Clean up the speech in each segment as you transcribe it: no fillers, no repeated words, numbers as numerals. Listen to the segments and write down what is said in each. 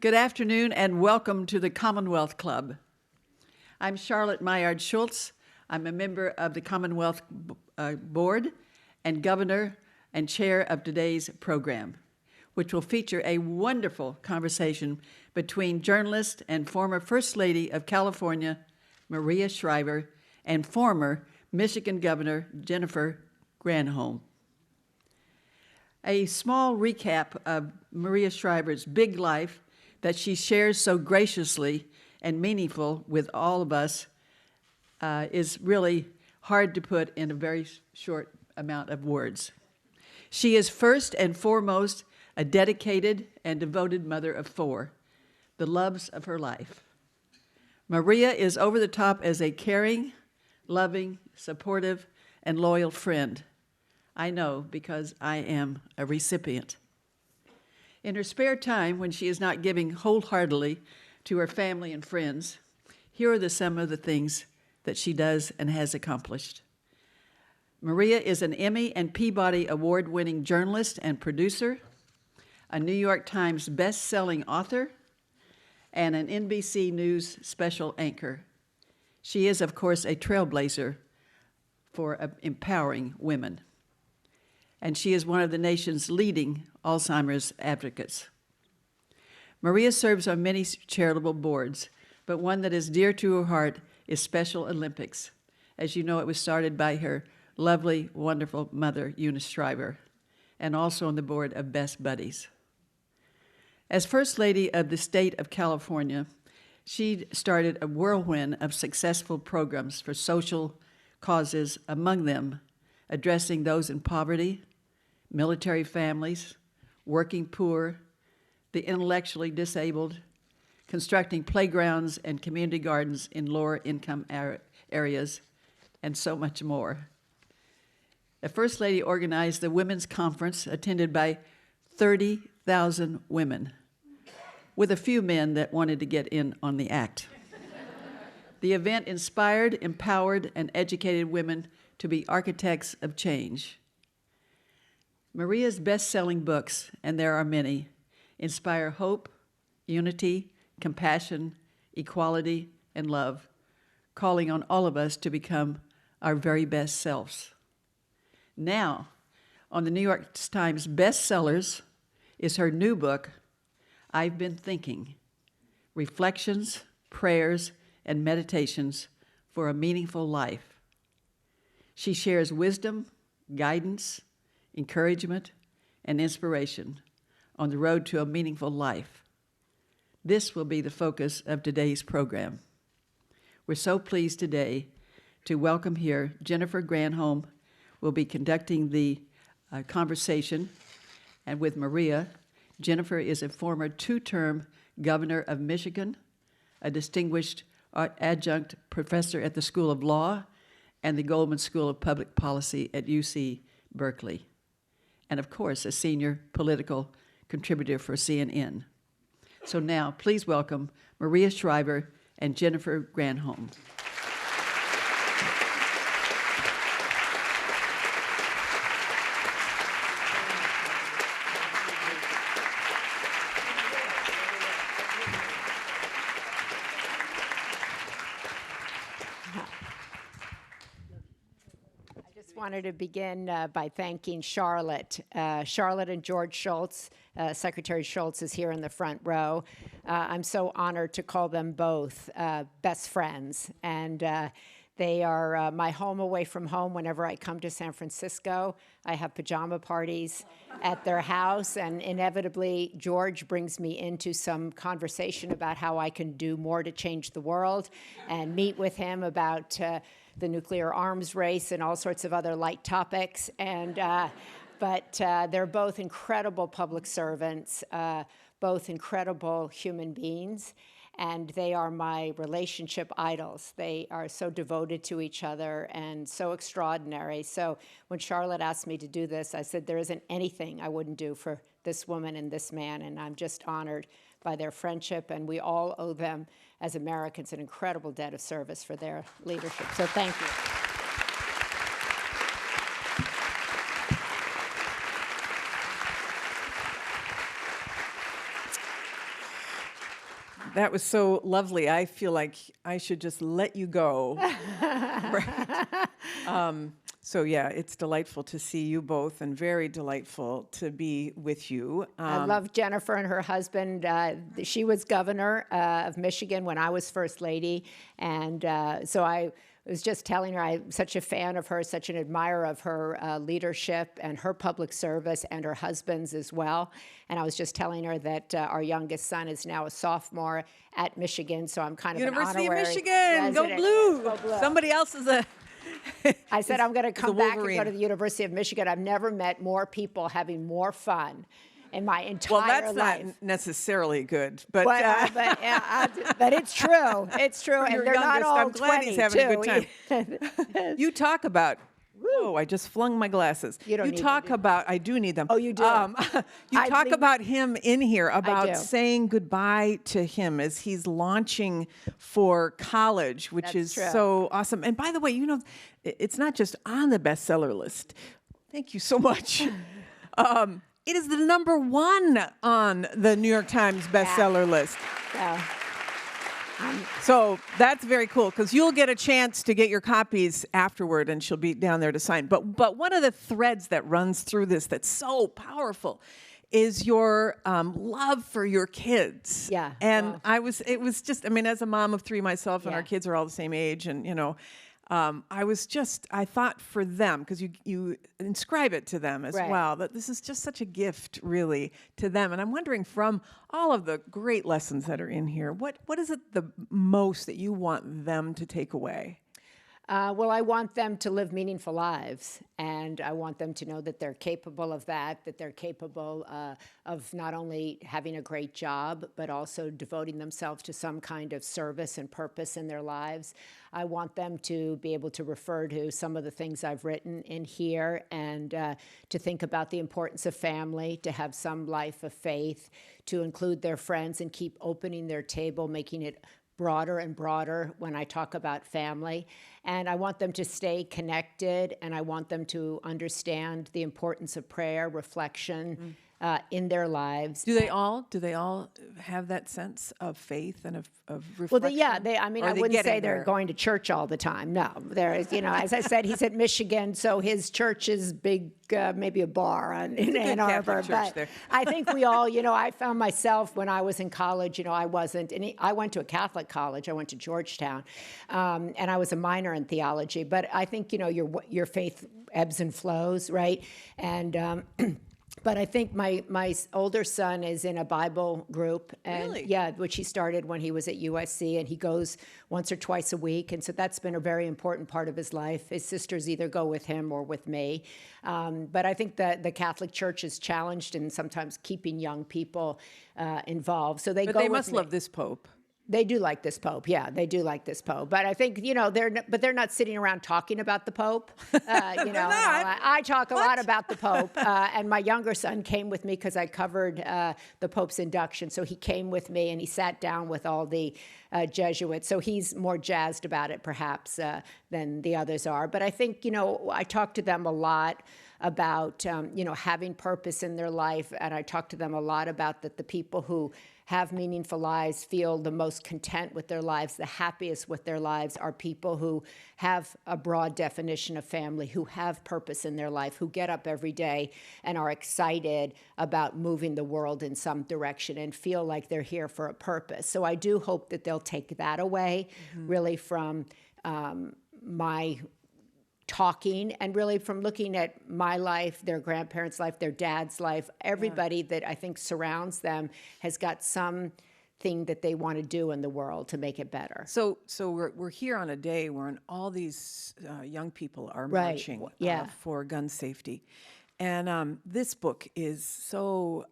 Good afternoon and welcome to the Commonwealth Club. I'm Charlotte Maillard Schultz. I'm a member of the Commonwealth Board and Governor and Chair of today's program, which will feature a wonderful conversation between journalist and former First Lady of California, Maria Shriver, and former Michigan Governor Jennifer Granholm. A small recap of Maria Shriver's big life that she shares so graciously and meaningful with all of us is really hard to put in a very short amount of words. She is first and foremost a dedicated and devoted mother of four, the loves of her life. Maria is over the top as a caring, loving, supportive, and loyal friend. I know because I am a recipient. In her spare time, when she is not giving wholeheartedly to her family and friends, here are some of the things that she does and has accomplished. Maria is an Emmy and Peabody Award-winning journalist and producer, a New York Times best-selling author, and an NBC News special anchor. She is, of course, a trailblazer for empowering women. And she is one of the nation's leading Alzheimer's advocates. Maria serves on many charitable boards, but one that is dear to her heart is Special Olympics. As you know, it was started by her lovely, wonderful mother, Eunice Shriver, and also on the board of Best Buddies. As First Lady of the state of California, she started a whirlwind of successful programs for social causes, among them addressing those in poverty, military families, working poor, the intellectually disabled, constructing playgrounds and community gardens in lower income areas, and so much more. The First Lady organized the Women's Conference attended by 30,000 women, with a few men that wanted to get in on the act. The event inspired, empowered, and educated women to be architects of change. Maria's best-selling books, and there are many, inspire hope, unity, compassion, equality, and love, calling on all of us to become our very best selves. Now, on the New York Times bestsellers is her new book, I've Been Thinking, Reflections, Prayers, and Meditations for a Meaningful Life. She shares wisdom, guidance, encouragement, and inspiration on the road to a meaningful life. This will be the focus of today's program. We're so pleased today to welcome here Jennifer Granholm, will be conducting the conversation, and with Maria. Jennifer is a former two-term governor of Michigan, a distinguished adjunct professor at the School of Law and the Goldman School of Public Policy at UC Berkeley, and of course, a senior political contributor for CNN. So now, please welcome Maria Shriver and Jennifer Granholm. Wanted to begin by thanking Charlotte. Charlotte and George Shultz, Secretary Shultz is here in the front row. I'm so honored to call them both best friends. And they are my home away from home whenever I come to San Francisco. I have pajama parties at their house, and inevitably George brings me into some conversation about how I can do more to change the world, and meet with him about the nuclear arms race and all sorts of other light topics. And but they're both incredible public servants, both incredible human beings, and they are my relationship idols. They are so devoted to each other and so extraordinary. So when Charlotte asked me to do this, I said there isn't anything I wouldn't do for this woman and this man, and I'm just honored by their friendship, and we all owe them, as Americans, an incredible debt of service for their leadership. So thank you. that was so lovely. I feel like I should just let you go. Right. So yeah, it's delightful to see you both, and very delightful to be with you. I love Jennifer and her husband. She was governor of Michigan when I was first lady. And so I was just telling her I'm such a fan of her, such an admirer of her leadership and her public service, and her husband's as well. And I was just telling her that our youngest son is now a sophomore at Michigan. So I'm kind of University an of honorary Michigan, go resident. blue. Go blue. Somebody else is a. I said, I'm going to come back and Wolverine. go to the University of Michigan. I've never met more people having more fun in my entire Well, that's life. not necessarily good, but But it's true. It's true. your And they're not youngest, all I'm glad 20, he's having a good too. you talk about. Whoa! I just flung my glasses. You don't need them, talk do you? about. I do need them. Oh, you do? You I talk believe- about him in here do. about saying goodbye to him as he's launching for college, which That's is true. so awesome. And by the way, it's not just on the bestseller list. Thank you so much. It is the #1 on the New York Times bestseller list. So, So that's very cool, because you'll get a chance to get your copies afterward, and she'll be down there to sign. But one of the threads that runs through this that's so powerful is your love for your kids. Yeah, And wow. it was just, I mean, as a mom of 3 myself, and Yeah. our kids are all the same age, and I thought for them, because you inscribe it to them as Right. well, that this is just such a gift, really, to them. And I'm wondering, from all of the great lessons that are in here, what is it the most that you want them to take away? well, I want them to live meaningful lives, and I want them to know that they're capable of that they're capable of not only having a great job, but also devoting themselves to some kind of service and purpose in their lives. I want them to be able to refer to some of the things I've written in here, and to think about the importance of family, to have some life of faith, to include their friends and keep opening their table, making it broader and broader when I talk about family. And I want them to stay connected, and I want them to understand the importance of prayer, reflection in their lives. Do they all have that sense of faith and of reflection? Well, I mean, Or I are they wouldn't say getting they're there? going to church all the time. No, there is, as I said, he's at Michigan, so his church is big, maybe a bar in good Ann Arbor. Catholic church But there. I think we all, I found myself when I was in college, I wasn't, and I went to a Catholic college. I went to Georgetown, and I was a minor in theology. But I think, your faith ebbs and flows, right? And but I think my older son is in a Bible group, and Really? yeah, which he started when he was at USC, and he goes once or twice a week, and so that's been a very important part of his life. His sisters either go with him or with me, but I think that the Catholic Church is challenged in sometimes keeping young people involved. So they But go. they with must me. love this Pope. They do like this Pope, yeah. They do like this Pope, but I think they're not sitting around talking about the Pope. And I talk a lot about the Pope, and my younger son came with me because I covered the Pope's induction. So he came with me, and he sat down with all the Jesuits. So he's more jazzed about it, perhaps, than the others are. But I think I talk to them a lot about having purpose in their life, and I talk to them a lot about that the people who have meaningful lives, feel the most content with their lives, the happiest with their lives, are people who have a broad definition of family, who have purpose in their life, who get up every day and are excited about moving the world in some direction and feel like they're here for a purpose. So I do hope that they'll take that away, really, from my talking, and really from looking at my life, their grandparents' life, their dad's life. Everybody that I think surrounds them has got something that they want to do in the world to make it better. So we're here on a day when all these young people are Right. marching Yeah. for gun safety, and this book is so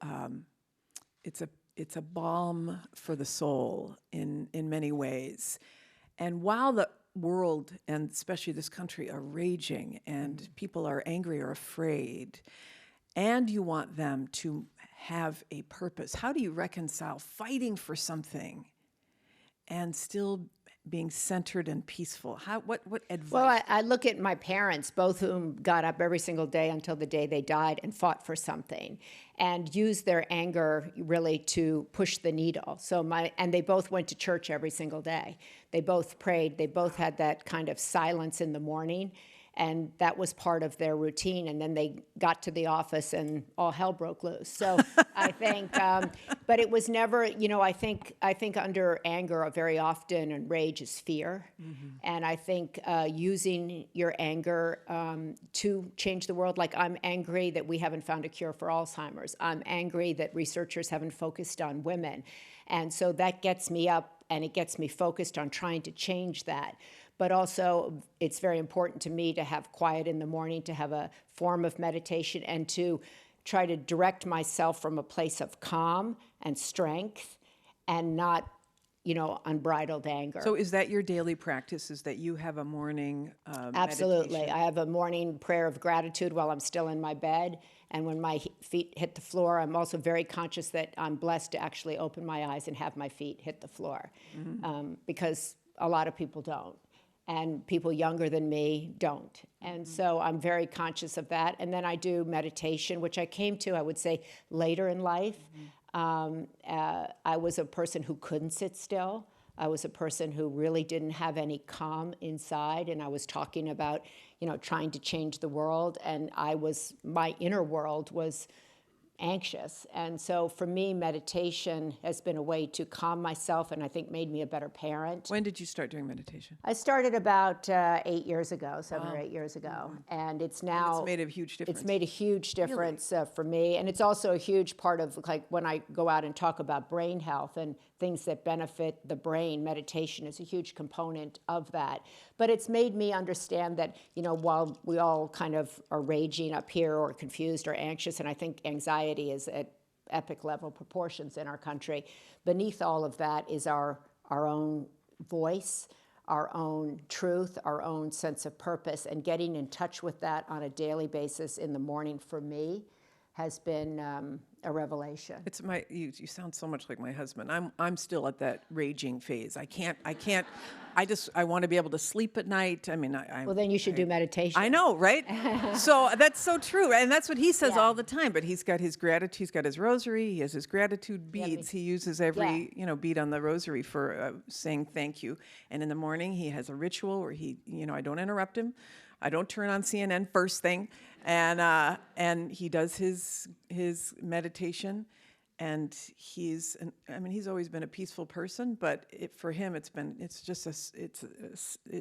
it's a balm for the soul in many ways. And while the world, and especially this country, are raging, and people are angry or afraid, and you want them to have a purpose, how do you reconcile fighting for something and still being centered and peaceful? What advice? Well, I look at my parents, both whom got up every single day until the day they died and fought for something, and used their anger really to push the needle. And they both went to church every single day. They both prayed. They both had that kind of silence in the morning, and that was part of their routine. And then they got to the office and all hell broke loose. So I think, but it was never, I think under anger very often and rage is fear. And I think using your anger to change the world, like I'm angry that we haven't found a cure for Alzheimer's. I'm angry that researchers haven't focused on women. And so that gets me up and it gets me focused on trying to change that. But also, it's very important to me to have quiet in the morning, to have a form of meditation, and to try to direct myself from a place of calm and strength and not, unbridled anger. So is that your daily practice, is that you have a morning Absolutely. meditation? I have a morning prayer of gratitude while I'm still in my bed. And when my feet hit the floor, I'm also very conscious that I'm blessed to actually open my eyes and have my feet hit the floor, because a lot of people don't. And people younger than me don't. And so I'm very conscious of that. And then I do meditation, which I came to, I would say, later in life. I was a person who couldn't sit still. I was a person who really didn't have any calm inside. And I was talking about, trying to change the world. And my inner world was anxious. And so for me, meditation has been a way to calm myself and I think made me a better parent. When did you start doing meditation? I started about 8 years ago, 7 or 8 years ago. And it's now... It's made a huge difference. It's made a huge difference for me. And it's also a huge part of, like, when I go out and talk about brain health and things that benefit the brain, meditation is a huge component of that. But it's made me understand that, while we all kind of are raging up here or confused or anxious, and I think anxiety is at epic level proportions in our country, beneath all of that is our own voice, our own truth, our own sense of purpose, and getting in touch with that on a daily basis in the morning for me has been a revelation. It's you sound so much like my husband. I'm still at that raging phase. I want to be able to sleep at night. I mean, well, then you should do meditation. I know, right? So that's so true. And that's what he says all the time, but he's got his gratitude, he's got his rosary, he has his gratitude beads. He uses every, bead on the rosary for saying thank you. And in the morning he has a ritual where he, I don't interrupt him. I don't turn on CNN first thing, and he does his meditation, and he's always been a peaceful person, but for him it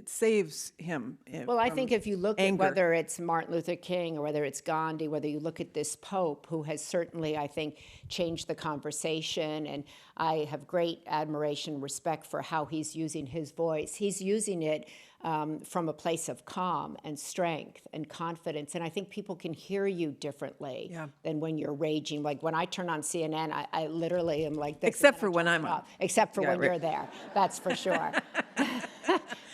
saves him. Well, I think if you look anger. at whether it's Martin Luther King or whether it's Gandhi, whether you look at this Pope who has certainly, I think, changed the conversation, and I have great admiration and respect for how he's using his voice. He's using it from a place of calm and strength and confidence. And I think people can hear you differently than when you're raging. Like when I turn on CNN, I literally am like this. Except for when I'm on. Except for when you're there. That's for sure.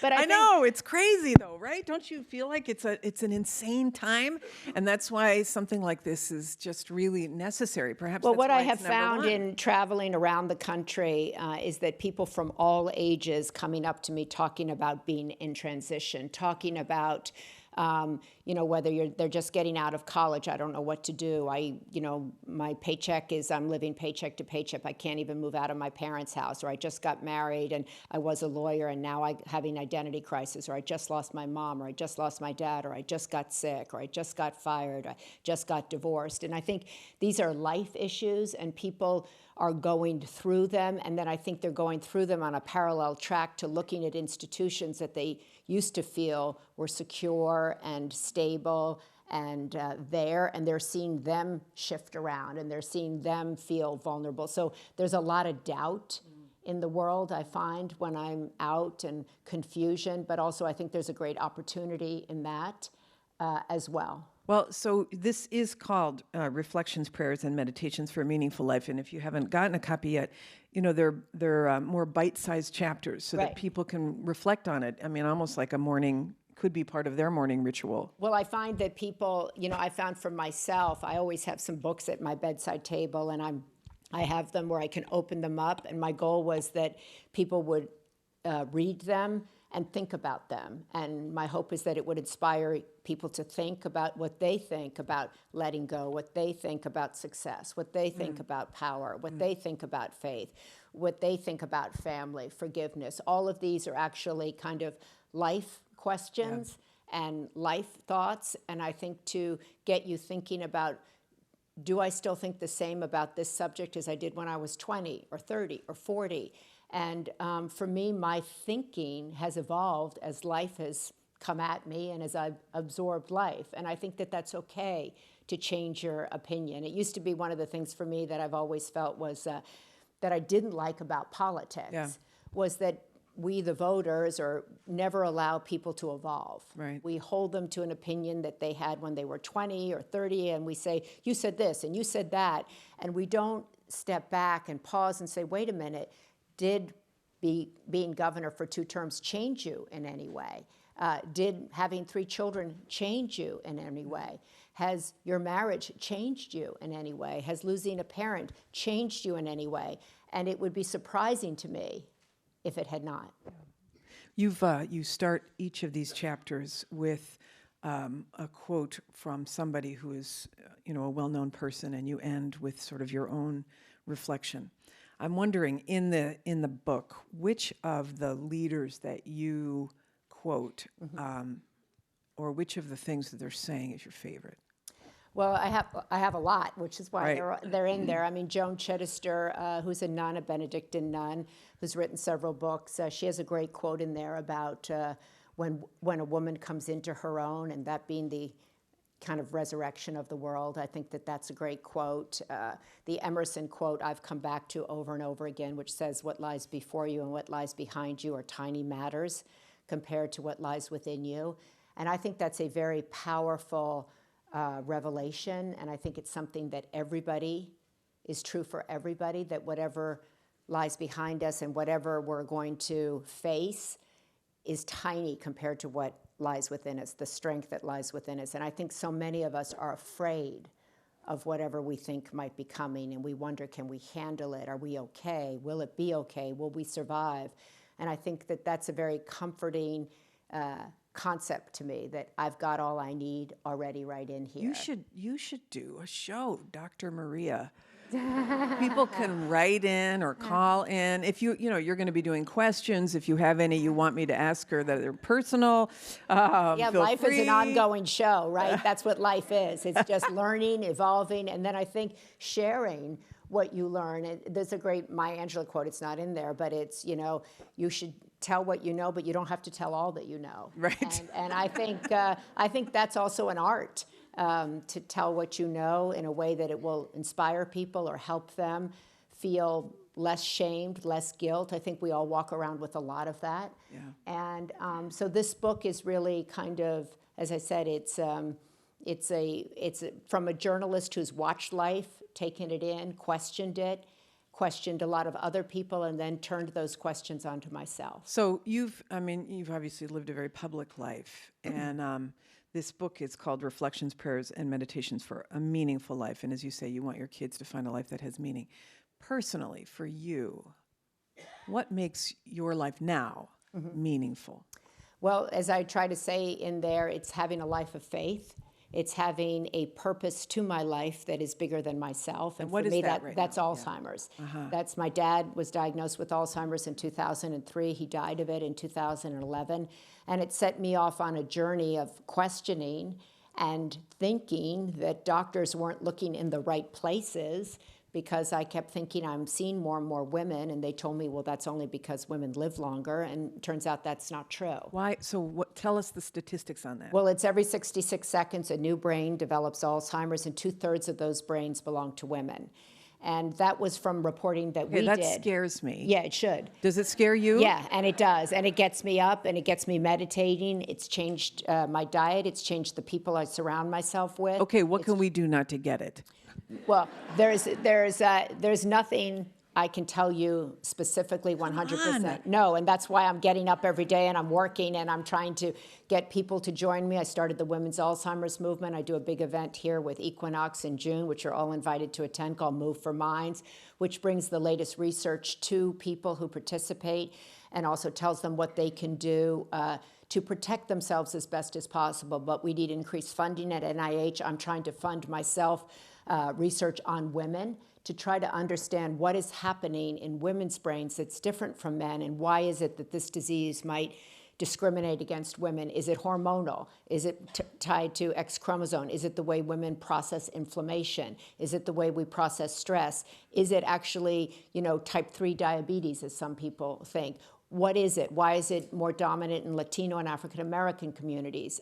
But I know, it's crazy though, right? Don't you feel like it's an insane time? And that's why something like this is just really necessary. Perhaps well, that's what why I have it's number found one. in traveling around the country is that people from all ages coming up to me talking about being in transition, talking about whether they're just getting out of college, I don't know what to do. My paycheck I'm living paycheck to paycheck. I can't even move out of my parents' house, or I just got married and I was a lawyer and now I'm having identity crisis, or I just lost my mom, or I just lost my dad, or I just got sick, or I just got fired, I just got divorced. And I think these are life issues and people are going through them, and then I think they're going through them on a parallel track to looking at institutions that they used to feel were secure and stable and and they're seeing them shift around and they're seeing them feel vulnerable. So there's a lot of doubt in the world, I find, when I'm out, and confusion, but also I think there's a great opportunity in that as well. Well, so this is called Reflections, Prayers, and Meditations for a Meaningful Life. And if you haven't gotten a copy yet, they're more bite-sized chapters so that people can reflect on it. I mean, almost like could be part of their morning ritual. Well, I find that people, I found for myself, I always have some books at my bedside table, and I have them where I can open them up. And my goal was that people would read them and think about them. And my hope is that it would inspire people to think about what they think about letting go, what they think about success, what they think about power, what they think about faith, what they think about family, forgiveness. All of these are actually kind of life questions and life thoughts. And I think to get you thinking about, do I still think the same about this subject as I did when I was 20 or 30 or 40? And for me, my thinking has evolved as life has come at me and as I've absorbed life. And I think that that's okay to change your opinion. It used to be one of the things for me that I've always felt was that I didn't like about politics was that we, the voters, never allow people to evolve. Right. We hold them to an opinion that they had when they were 20 or 30, and we say, you said this and you said that, and we don't step back and pause and say, wait a minute, did being governor for 2 terms change you in any way? Did having 3 children change you in any way? Has your marriage changed you in any way? Has losing a parent changed you in any way? And it would be surprising to me if it had not. You start each of these chapters with a quote from somebody who is, a well-known person, and you end with sort of your own reflection. I'm wondering, in the book, which of the leaders that you quote, or which of the things that they're saying is your favorite? Well, I have a lot, which is why Right. they're in there. I mean, Joan Chittister, who's a nun, a Benedictine nun, who's written several books. She has a great quote in there about when a woman comes into her own, and that being the kind of resurrection of the world. I think that that's a great quote. The Emerson quote I've come back to over and over again, which says, what lies before you and what lies behind you are tiny matters compared to what lies within you. And I think that's a very powerful revelation, and I think it's something that everybody is true for everybody, that whatever lies behind us and whatever we're going to face is tiny compared to what lies within us, the strength that lies within us. And I think so many of us are afraid of whatever we think might be coming, and we wonder, can we handle it? Are we okay? Will it be okay? Will we survive? And I think that that's a very comforting concept to me, that I've got all I need already right in here. You should do a show, Dr. Maria. People can write in or call in. If you're going to be doing questions, if you have any you want me to ask her that are personal, Yeah, feel life free. is an ongoing show, right? That's what life is. It's just learning, evolving, and then I think sharing what you learn. There's a great Maya Angelou quote. It's not in there, but it's, you should tell what you know, but you don't have to tell all that you know. Right. And I think that's also an art, to tell what you know in a way that it will inspire people or help them feel less shamed, less guilt. I think we all walk around with a lot of that. Yeah. And so this book is really kind of, as I said, it's from a journalist who's watched life, taken it in, questioned a lot of other people, and then turned those questions onto myself. So you've obviously lived a very public life, and this book is called Reflections, Prayers, and Meditations for a Meaningful Life. And as you say, you want your kids to find a life that has meaning. Personally, for you, what makes your life now meaningful? Well, as I try to say in there, it's having a life of faith. It's having a purpose to my life that is bigger than myself. And what for is me, that right that's now? Alzheimer's. That's my dad was diagnosed with Alzheimer's in 2003. He died of it in 2011. And it set me off on a journey of questioning and thinking that doctors weren't looking in the right places, because I kept thinking I'm seeing more and more women, and they told me, well, that's only because women live longer, and it turns out that's not true. Why? So tell us the statistics on that. Well, it's every 66 seconds a new brain develops Alzheimer's, and 2/3 of those brains belong to women. And that was from reporting that we that did. scares me. Yeah, it should. Does it scare you? Yeah, and it does. And it gets me up, and it gets me meditating. It's changed my diet. It's changed the people I surround myself with. Okay, what can we do not to get it? Well, there's nothing I can tell you specifically 100%. No, and that's why I'm getting up every day and I'm working and I'm trying to get people to join me. I started the Women's Alzheimer's Movement. I do a big event here with Equinox in June, which you're all invited to attend, called Move for Minds, which brings the latest research to people who participate. and also tells them what they can do to protect themselves as best as possible. But we need increased funding at NIH. I'm trying to fund myself research on women to try to understand what is happening in women's brains that's different from men, and why is it that this disease might discriminate against women. Is it hormonal? Is it tied to X chromosome? Is it the way women process inflammation? Is it the way we process stress? Is it actually, type 3 diabetes, as some people think? What is it? Why is it more dominant in Latino and African American communities?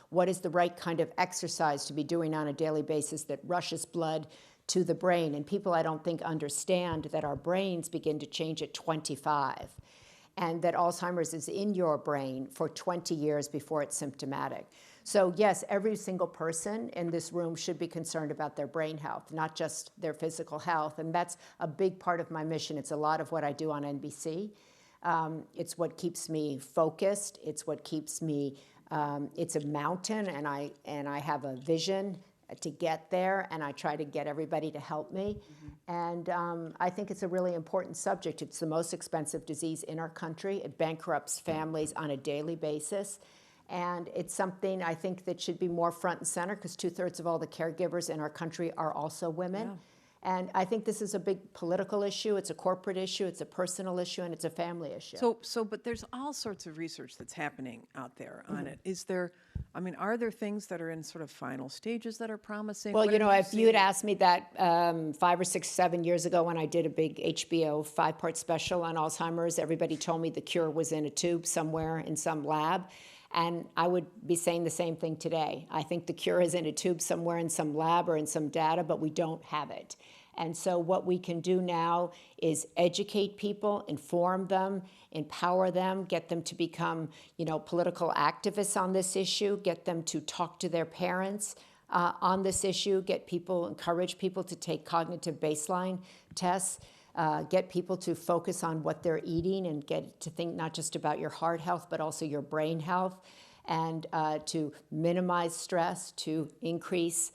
What is the right kind of exercise to be doing on a daily basis that rushes blood to the brain? And people, I don't think, understand that our brains begin to change at 25, and that Alzheimer's is in your brain for 20 years before it's symptomatic. So yes, every single person in this room should be concerned about their brain health, not just their physical health. And that's a big part of my mission. It's a lot of what I do on NBC. It's what keeps me focused. It's what keeps me, it's a mountain, and I have a vision to get there, and I try to get everybody to help me. And I think it's a really important subject. It's the most expensive disease in our country. It bankrupts families on a daily basis. And it's something I think that should be more front and center, because 2/3 of all the caregivers in our country are also women. Yeah. And I think this is a big political issue. It's a corporate issue. It's a personal issue, and it's a family issue. But there's all sorts of research that's happening out there on it. Is there, are there things that are in sort of final stages that are promising? Well, if you had asked me that 5 or 6, 7 years ago when I did a big HBO 5-part special on Alzheimer's, everybody told me the cure was in a tube somewhere in some lab. And I would be saying the same thing today. I think the cure is in a tube somewhere in some lab or in some data, but we don't have it. And so what we can do now is educate people, inform them, empower them, get them to become, political activists on this issue, get them to talk to their parents on this issue, encourage people to take cognitive baseline tests, get people to focus on what they're eating, and get to think not just about your heart health, but also your brain health, and to minimize stress, to increase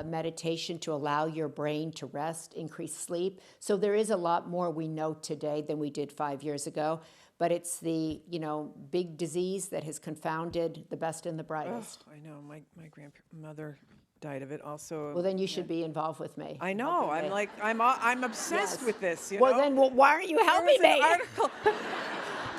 meditation, to allow your brain to rest, increase sleep. So there is a lot more we know today than we did 5 years ago, but it's the, big disease that has confounded the best and the brightest. Oh, I know. My grandmother died of it also. Well, then you should be involved with me. I know. I'm obsessed with this. Then why aren't you helping me? An article.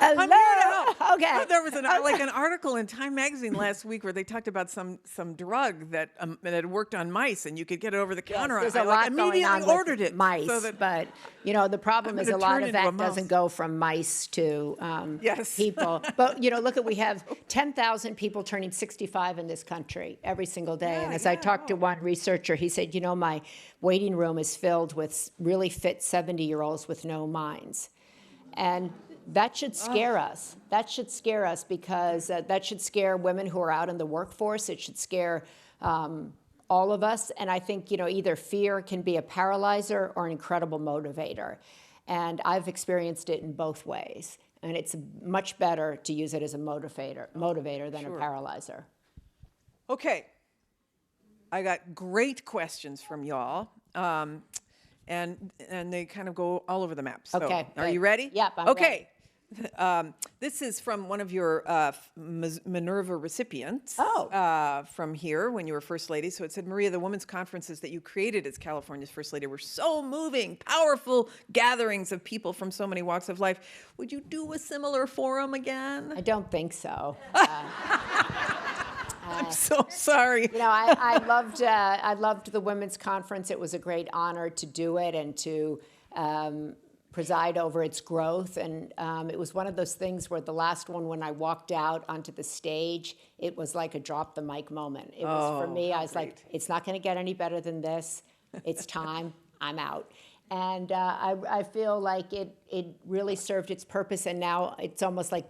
Hello? I'm here to help. Okay. There was an article in Time magazine last week where they talked about some drug that had worked on mice, and you could get it over the counter. There's a lot going on with ordered it. Mice, so but the problem is a lot of that doesn't go from mice to people. But we have 10,000 people turning 65 in this country every single day. And as I talked to one researcher, he said, my waiting room is filled with really fit 70-year-olds with no minds. And that should scare us. That should scare us, because that should scare women who are out in the workforce. It should scare all of us. And I think, either fear can be a paralyzer or an incredible motivator. And I've experienced it in both ways. And it's much better to use it as a motivator than a paralyzer. Okay. I got great questions from y'all. And they kind of go all over the map. So, okay. Are you ready? Yep, I'm ready. This is from one of your Minerva recipients from here when you were First Lady. So it said, Maria, the women's conferences that you created as California's First Lady were so moving, powerful gatherings of people from so many walks of life. Would you do a similar forum again? I don't think so. I'm so sorry. I loved the women's conference. It was a great honor to do it and to preside over its growth. And it was one of those things where the last one, when I walked out onto the stage, it was like a drop the mic moment. It was, for me, I was like, it's not going to get any better than this. It's time. I'm out. And I feel like it really served its purpose. And now it's almost like,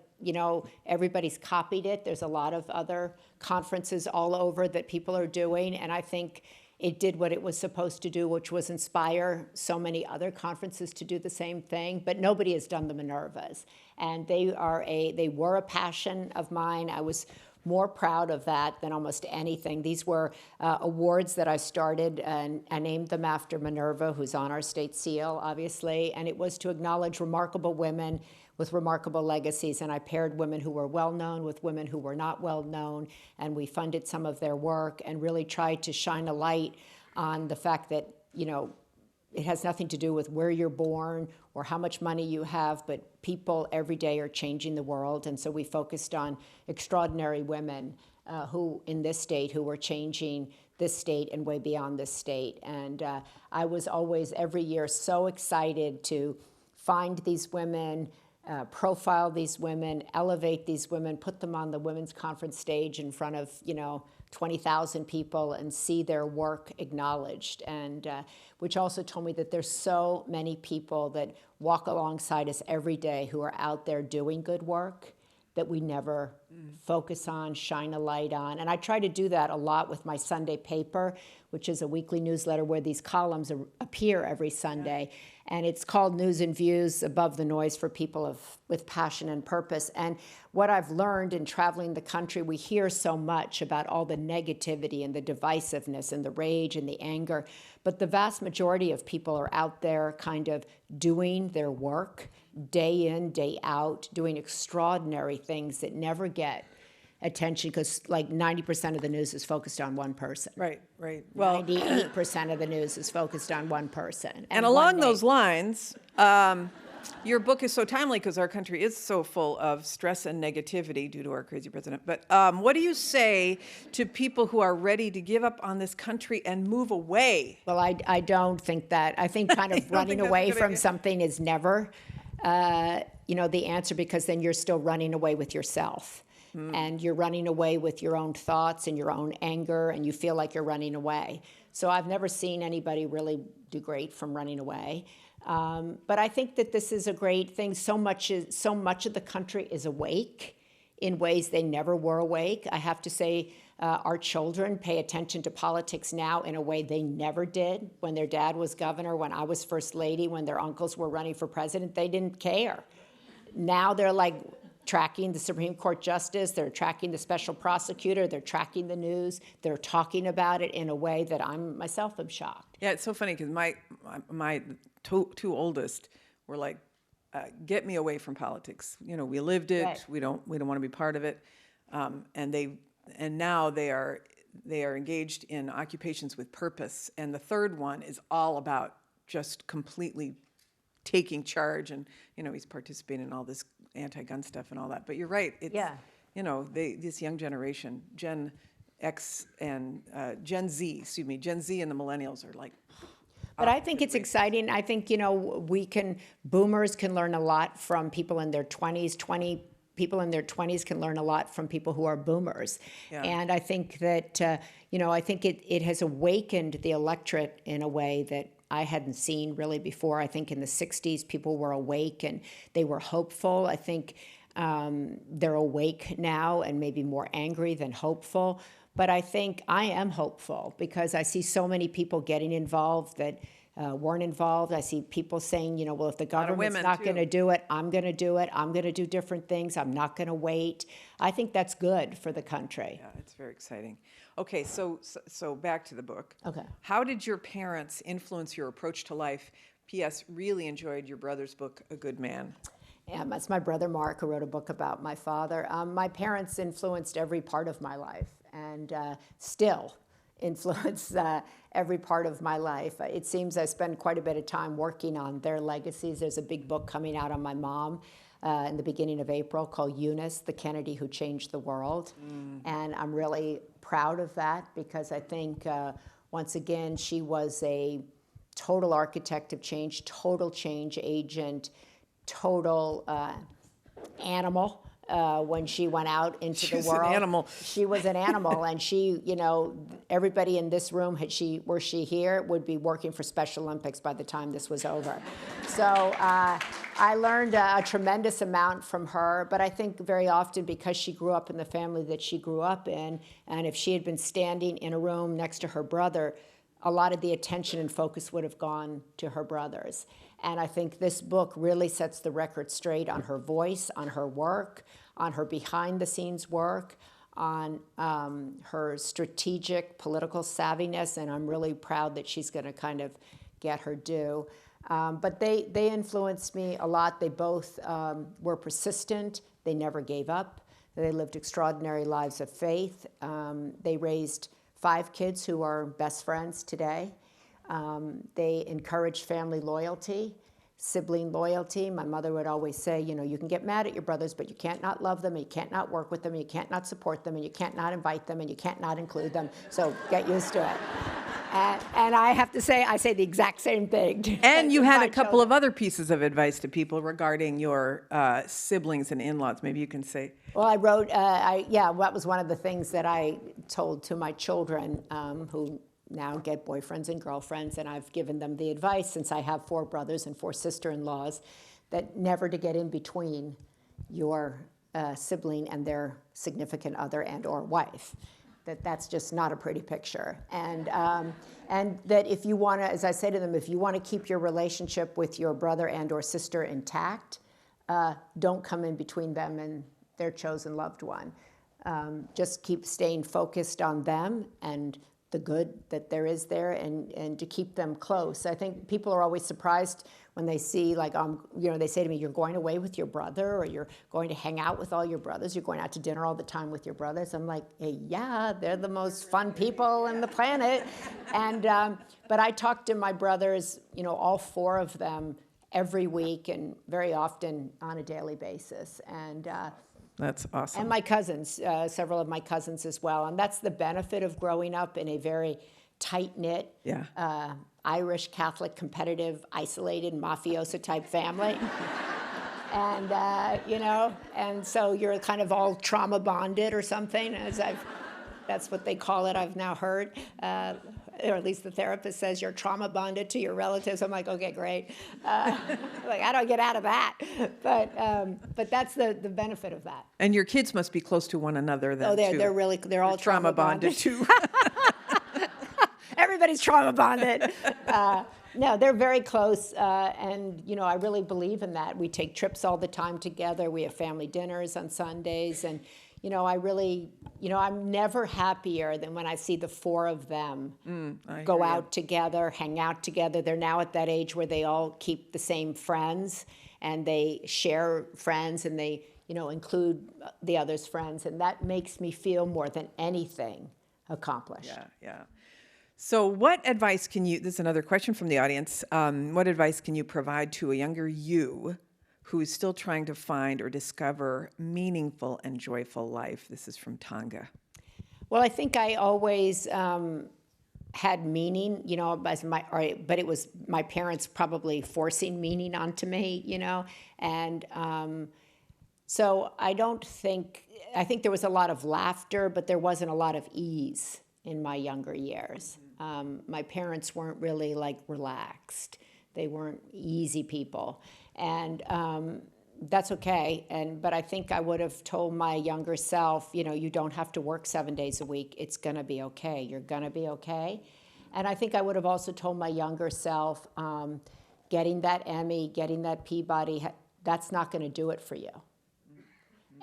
everybody's copied it. There's a lot of other conferences all over that people are doing. And I think it did what it was supposed to do, which was inspire so many other conferences to do the same thing. But nobody has done the Minervas. And they were a passion of mine. I was more proud of that than almost anything. These were awards that I started, and I named them after Minerva, who's on our state seal, obviously. And it was to acknowledge remarkable women with remarkable legacies. And I paired women who were well known with women who were not well known, and we funded some of their work and really tried to shine a light on the fact that, it has nothing to do with where you're born or how much money you have, but people every day are changing the world. And so we focused on extraordinary women who in this state who were changing this state and way beyond this state. And I was always, every year, so excited to find these women, profile these women, elevate these women, put them on the women's conference stage in front of, 20,000 people and see their work acknowledged. And which also told me that there's so many people that walk alongside us every day who are out there doing good work that we never focus on, shine a light on. And I try to do that a lot with my Sunday paper, which is a weekly newsletter where these columns appear every Sunday. And it's called News and Views, Above the Noise for People with Passion and Purpose. And what I've learned in traveling the country, we hear so much about all the negativity and the divisiveness and the rage and the anger. But the vast majority of people are out there kind of doing their work day in, day out, doing extraordinary things that never get attention because like 90% of the news is focused on one person. Right. Well, 98% of the news is focused on one person. and along those lines, your book is so timely because our country is so full of stress and negativity due to our crazy president. But what do you say to people who are ready to give up on this country and move away? Well, I don't think that. I think kind of running away from something is never, the answer, because then you're still running away with yourself. And you're running away with your own thoughts and your own anger, and you feel like you're running away. So I've never seen anybody really do great from running away. But I think that this is a great thing. So much of the country is awake in ways they never were awake. I have to say, our children pay attention to politics now in a way they never did. When their dad was governor, when I was first lady, when their uncles were running for president, they didn't care. Now they're like tracking the Supreme Court justice, they're tracking the special prosecutor, they're tracking the news, they're talking about it in a way that I'm myself am shocked. Yeah, it's so funny because my two oldest were like, "Get me away from politics." We lived it. Right. We don't want to be part of it. And now they are engaged in occupations with purpose. And the third one is all about just completely taking charge, and he's participating in all this anti-gun stuff and all that. But you're right. It's, this young generation, Gen X and Gen Z and the millennials are like. But I think it's exciting. I think, boomers can learn a lot from people in their 20s. People in their 20s can learn a lot from people who are boomers. Yeah. And I think that, I think it has awakened the electorate in a way that I hadn't seen really before. I think in the 60s, people were awake and they were hopeful. I think they're awake now and maybe more angry than hopeful. But I think I am hopeful because I see so many people getting involved that weren't involved. I see people saying, well, if the government's not going to do it, I'm going to do it. I'm going to do different things. I'm not going to wait. I think that's good for the country. Yeah, it's very exciting. Okay, so back to the book. Okay. How did your parents influence your approach to life? P.S. Really enjoyed your brother's book, A Good Man. Yeah, that's my brother Mark, who wrote a book about my father. My parents influenced every part of my life and still influence every part of my life. It seems I spend quite a bit of time working on their legacies. There's a big book coming out on my mom in the beginning of April called Eunice, the Kennedy Who Changed the World. And I'm really proud of that because I think, once again, she was a total architect of change, total change agent, total animal when she went out into the world. An animal. She was an animal, and she, everybody in this room, were she here, would be working for Special Olympics by the time this was over. So I learned a tremendous amount from her, but I think very often because she grew up in the family that she grew up in, and if she had been standing in a room next to her brother, a lot of the attention and focus would have gone to her brothers. And I think this book really sets the record straight on her voice, on her work, on her behind-the-scenes work, on her strategic political savviness, and I'm really proud that she's going to kind of get her due. But they influenced me a lot. They both were persistent. They never gave up. They lived extraordinary lives of faith. They raised 5 kids who are best friends today. They encouraged family loyalty, sibling loyalty. My mother would always say, you know, you can get mad at your brothers, but you can't not love them, and you can't not work with them, and you can't not support them, and you can't not invite them, and you can't not include them. So get used to it. And I have to say, I say the exact same thing. And you to had my a couple of other pieces of advice to people regarding your siblings and in-laws. Maybe you can say. Well, I wrote, that was one of the things that I told to my children who now get boyfriends and girlfriends, and I've given them the advice, since I have 4 brothers and 4 sister-in-laws, that never to get in between your sibling and their significant other and or wife. That's just not a pretty picture. And that if you want to, as I say to them, if you want to keep your relationship with your brother and or sister intact, don't come in between them and their chosen loved one. Just keep staying focused on them and the good that there is there, and to keep them close. I think people are always surprised when they see, like, they say to me, you're going away with your brother, or you're going to hang out with all your brothers, you're going out to dinner all the time with your brothers. I'm like, hey, yeah, they're the most fun people on the planet. And but I talk to my brothers, all 4 of them, every week, and very often on a daily basis. And That's awesome. and my cousins, several of my cousins as well. And that's the benefit of growing up in a very tight-knit, Irish, Catholic, competitive, isolated, mafioso type family. And, and so you're kind of all trauma bonded or something, that's what they call it, I've now heard. Or at least the therapist says you're trauma bonded to your relatives. I'm like, okay, great. Like, I don't get out of that. But that's the benefit of that. And your kids must be close to one another then, too. They're all trauma bonded. too. Everybody's trauma bonded. No, they're very close, and I really believe in that. We take trips all the time together. We have family dinners on Sundays, and I really, I'm never happier than when I see the 4 of them go out together, hang out together. They're now at that age where they all keep the same friends, and they share friends, and they, include the other's friends, and that makes me feel more than anything accomplished. Yeah. So what advice can you, this is another question from the audience, what advice can you provide to a younger you who is still trying to find or discover meaningful and joyful life? This is from Tonga. Well, I think I always had meaning, but it was my parents probably forcing meaning onto me, and so I think there was a lot of laughter, but there wasn't a lot of ease in my younger years. My parents weren't really relaxed. They weren't easy people. And that's okay. But I think I would have told my younger self, you don't have to work 7 days a week. It's going to be okay. You're going to be okay. And I think I would have also told my younger self, getting that Emmy, getting that Peabody, that's not going to do it for you.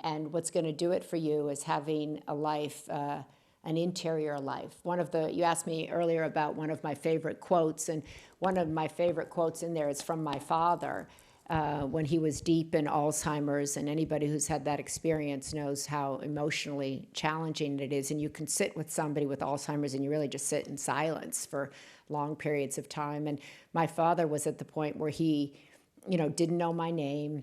And what's going to do it for you is having a life, an interior life. You asked me earlier about one of my favorite quotes, and one of my favorite quotes in there is from my father. When he was deep in Alzheimer's, and anybody who's had that experience knows how emotionally challenging it is. And you can sit with somebody with Alzheimer's and you really just sit in silence for long periods of time. And my father was at the point where he, didn't know my name,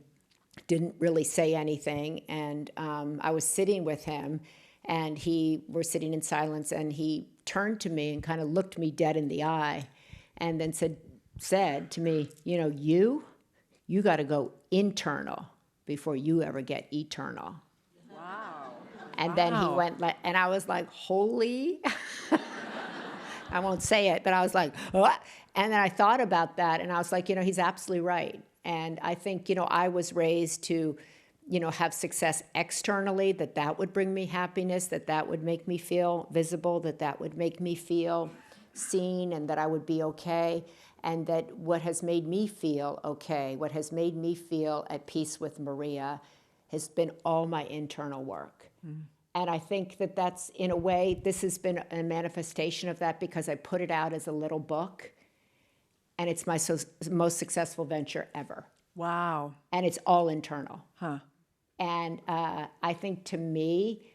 didn't really say anything. And I was sitting with him, and we're sitting in silence, and he turned to me and kind of looked me dead in the eye, and then said to me, you got to go internal before you ever get eternal. Wow. And then he went, and I was like, holy, I won't say it, but I was like, what? And then I thought about that, and I was like, he's absolutely right. And I think, I was raised to, have success externally, that would bring me happiness, that would make me feel visible, that would make me feel seen, and that I would be okay. And that what has made me feel okay, what has made me feel at peace with Maria, has been all my internal work. And I think that's, in a way, this has been a manifestation of that, because I put it out as a little book. and it's my most successful venture ever. Wow. And it's all internal. Huh. And I think to me,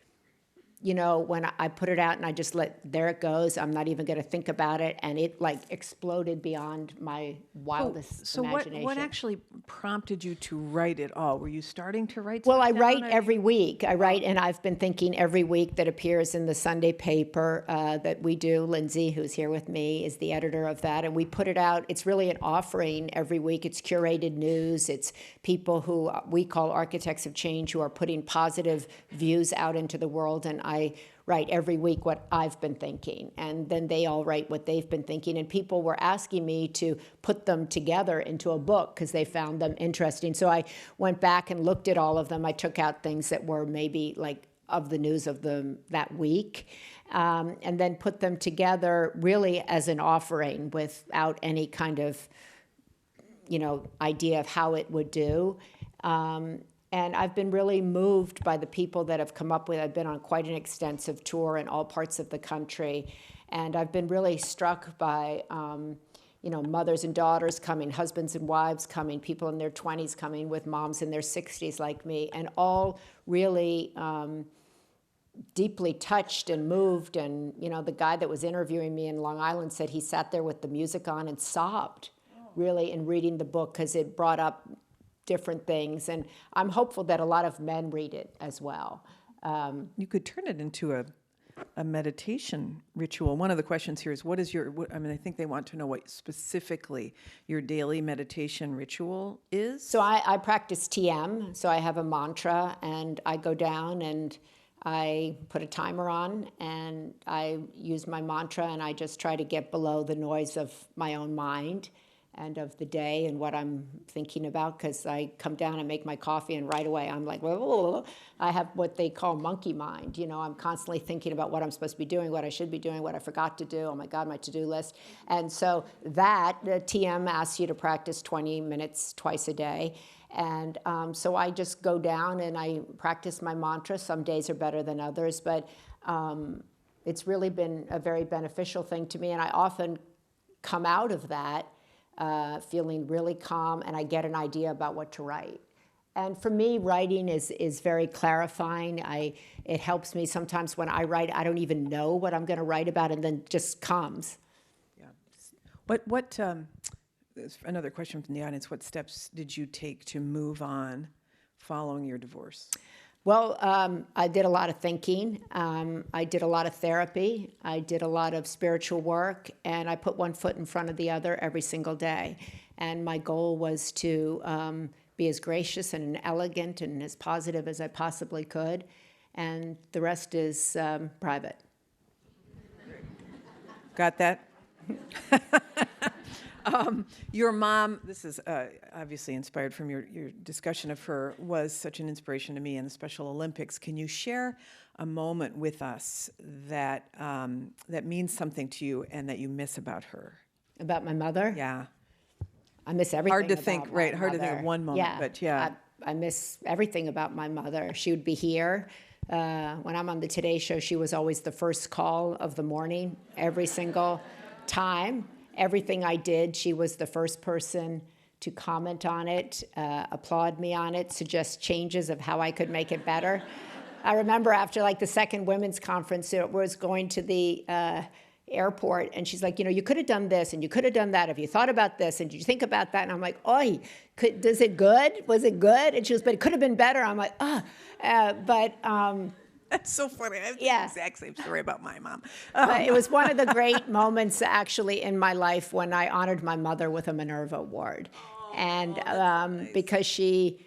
you know, when I put it out and I just there it goes, I'm not even going to think about it. And it like exploded beyond my wildest So imagination. what actually prompted you to write it all? Were you starting to write Well, I stuff write down, or- every week. I write, and I've been thinking every week that appears in the Sunday paper that we do. Lindsay, who's here with me, is the editor of that, and we put it out. It's really an offering every week. It's curated news. It's people who we call architects of change, who are putting positive views out into the world, and I write every week what I've been thinking, and then they all write what they've been thinking, and people were asking me to put them together into a book because they found them interesting. So I went back and looked at all of them. I took out things that were maybe like of the news of that week, and then put them together really as an offering without any kind of, you know, idea of how it would do. And I've been really moved by the people that have come up with. I've been on quite an extensive tour in all parts of the country, and I've been really struck by, you know, mothers and daughters coming, husbands and wives coming, people in their 20s coming with moms in their 60s like me, and all really deeply touched and moved. And, you know, the guy that was interviewing me in Long Island said he sat there with the music on and sobbed, really, in reading the book because it brought up different things. And I'm hopeful that a lot of men read it as well. You could turn it into a meditation ritual. One of the questions here is, what is I mean, I think they want to know what specifically your daily meditation ritual is. So I practice TM. So I have a mantra, and I go down and I put a timer on, and I use my mantra, and I just try to get below the noise of my own mind and of the day and what I'm thinking about, because I come down and make my coffee, and right away I'm like, whoa. I have what they call monkey mind. You know, I'm constantly thinking about what I'm supposed to be doing, what I should be doing, what I forgot to do. Oh my God, my to-do list. And so that TM asks you to practice 20 minutes twice a day. And so I just go down and I practice my mantra. Some days are better than others, but it's really been a very beneficial thing to me. And I often come out of that feeling really calm, and I get an idea about what to write. And for me, writing is very clarifying. It helps me sometimes when I write, I don't even know what I'm going to write about, and then just comes. Yeah. What another question from the audience, what steps did you take to move on following your divorce? Well, I did a lot of thinking. I did a lot of therapy. I did a lot of spiritual work, and I put one foot in front of the other every single day. And my goal was to be as gracious and elegant and as positive as I possibly could. And the rest is private. Got that? Your mom, this is obviously inspired from your discussion of her, was such an inspiration to me in the Special Olympics. Can you share a moment with us that that means something to you and that you miss about her? About my mother? Yeah. I miss everything. Hard to about think, my right? Hard to think of mother. one moment, but yeah. I miss everything about my mother. She would be here. When I'm on the Today Show, she was always the first call of the morning, every single time. Everything I did, she was the first person to comment on it, applaud me on it, suggest changes of how I could make it better. I remember after like the second women's conference, it was going to the airport, and she's like, you know, you could have done this and you could have done that. Have you thought about this? And did you think about that? And I'm like, oi, was it good? And she goes, but it could have been better. I'm like, That's so funny. I have the Yeah. exact same story about my mom. But it was one of the great moments actually in my life when I honored my mother with a Minerva Award. And because she,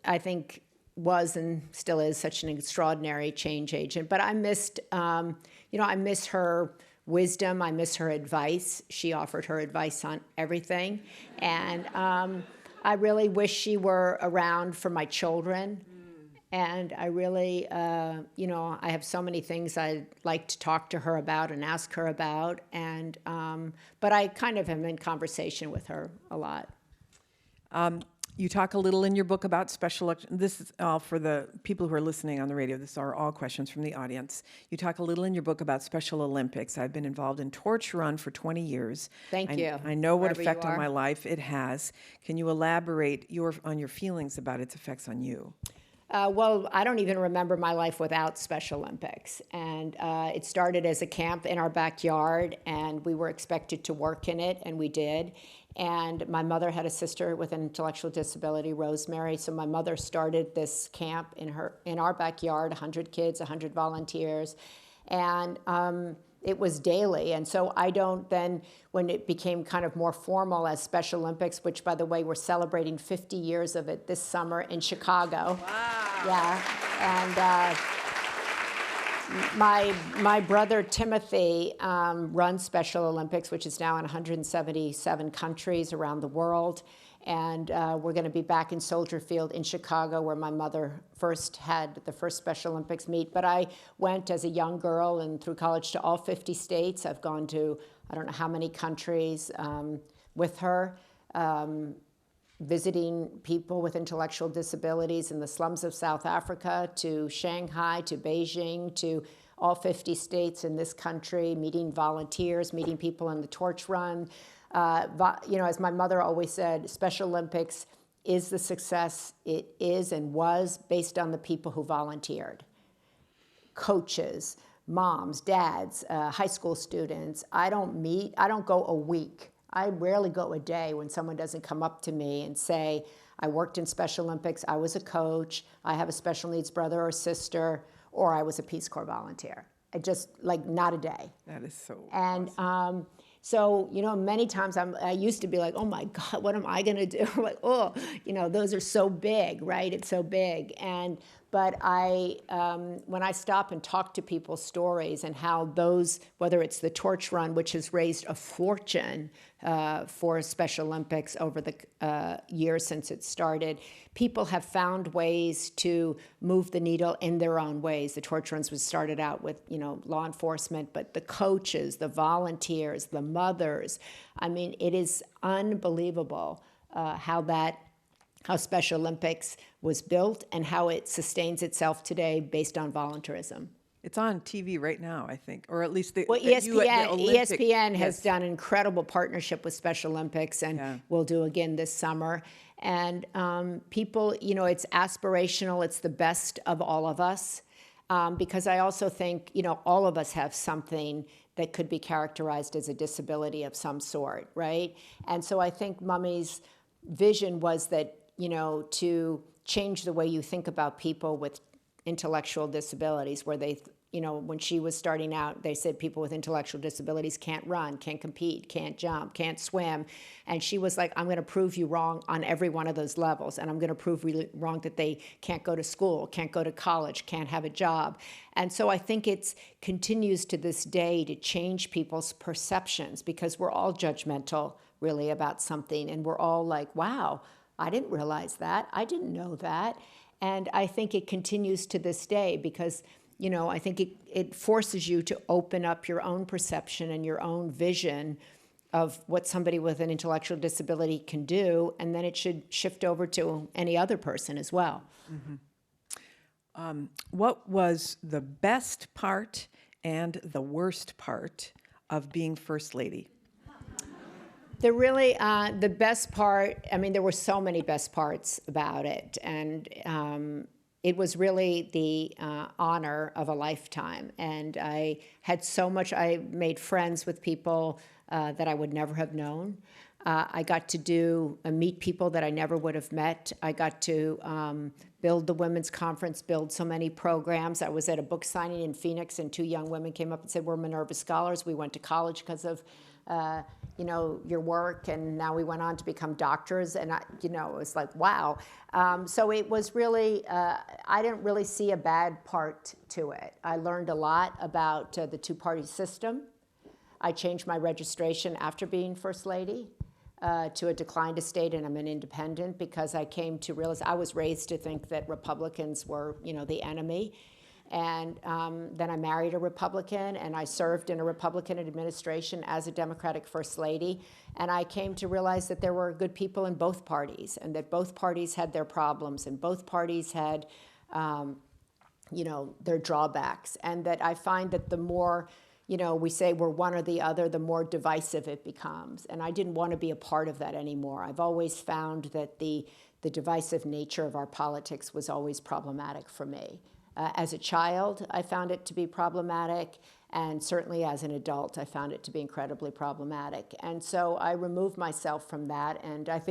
I think, was and still is such an extraordinary change agent. But I missed, I miss her wisdom. I miss her advice. She offered her advice on everything. And I really wish she were around for my children. And I really, I have so many things I'd like to talk to her about and ask her about. And but I kind of am in conversation with her a lot. You talk a little in your book about special this is all for the people who are listening on the radio. These are all questions from the audience. You talk a little in your book about Special Olympics. I've been involved in Torch Run for 20 years. Thank you, I know what wherever you effect on are. my life it has. Can you elaborate on your feelings about its effects on you? Well, I don't even remember my life without Special Olympics. And it started as a camp in our backyard, and we were expected to work in it, and we did. And my mother had a sister with an intellectual disability, Rosemary. So my mother started this camp in our backyard, 100 kids, 100 volunteers. And it was daily. And so I don't then, when it became kind of more formal as Special Olympics, which, by the way, we're celebrating 50 years of it this summer in Chicago. Wow. Yeah. And my brother Timothy runs Special Olympics, which is now in 177 countries around the world. And we're going to be back in Soldier Field in Chicago, where my mother first had the first Special Olympics meet. But I went as a young girl and through college to all 50 states. I've gone to I don't know how many countries with her, visiting people with intellectual disabilities in the slums of South Africa, to Shanghai, to Beijing, to all 50 states in this country, meeting volunteers, meeting people in the Torch Run. As my mother always said, Special Olympics is the success it is and was based on the people who volunteered. Coaches, moms, dads, high school students. I don't go a week. I rarely go a day when someone doesn't come up to me and say, I worked in Special Olympics, I was a coach, I have a special needs brother or sister, or I was a Peace Corps volunteer. Not a day. That is so And awesome. so, many times I used to be like, oh my God, what am I going to do? Like, oh, those are so big, right? It's so big. But when I stop and talk to people's stories and how those, whether it's the Torch Run, which has raised a fortune for Special Olympics over the years since it started, people have found ways to move the needle in their own ways. The Torch Runs was started out with, law enforcement, but the coaches, the volunteers, the mothers. I mean, it is unbelievable how Special Olympics was built and how it sustains itself today based on volunteerism. It's on TV right now, I think, or at least the ESPN has yes. done an incredible partnership with Special Olympics, and will do again this summer. And people, it's aspirational. It's the best of all of us, because I also think, all of us have something that could be characterized as a disability of some sort, right? And so I think Mummy's vision was that, to change the way you think about people with intellectual disabilities, where they, when she was starting out, they said people with intellectual disabilities can't run, can't compete, can't jump, can't swim. And she was like, I'm going to prove you wrong on every one of those levels. And I'm going to prove you wrong that they can't go to school, can't go to college, can't have a job. And so I think it continues to this day to change people's perceptions, because we're all judgmental really about something. And we're all like, wow, I didn't realize that. I didn't know that. And I think it continues to this day because, I think it forces you to open up your own perception and your own vision of what somebody with an intellectual disability can do, and then it should shift over to any other person as well. Mm-hmm. What was the best part and the worst part of being First Lady? The best part, there were so many best parts about it. And it was really the honor of a lifetime. And I made friends with people that I would never have known. I got to meet people that I never would have met. I got to build the Women's Conference, build so many programs. I was at a book signing in Phoenix, and two young women came up and said, we're Minerva Scholars. We went to college because of your work, and now we went on to become doctors, and it was like, wow. So it was really, I didn't really see a bad part to it. I learned a lot about the two-party system. I changed my registration after being First Lady to a declined estate, and I'm an independent, because I came to realize I was raised to think that Republicans were, the enemy. And then I married a Republican, and I served in a Republican administration as a Democratic First Lady. And I came to realize that there were good people in both parties, and that both parties had their problems, and both parties had, their drawbacks. And that I find that the more, we say we're one or the other, the more divisive it becomes. And I didn't want to be a part of that anymore. I've always found that the divisive nature of our politics was always problematic for me. As a child, I found it to be problematic, and certainly as an adult, I found it to be incredibly problematic. And so I removed myself from that, and I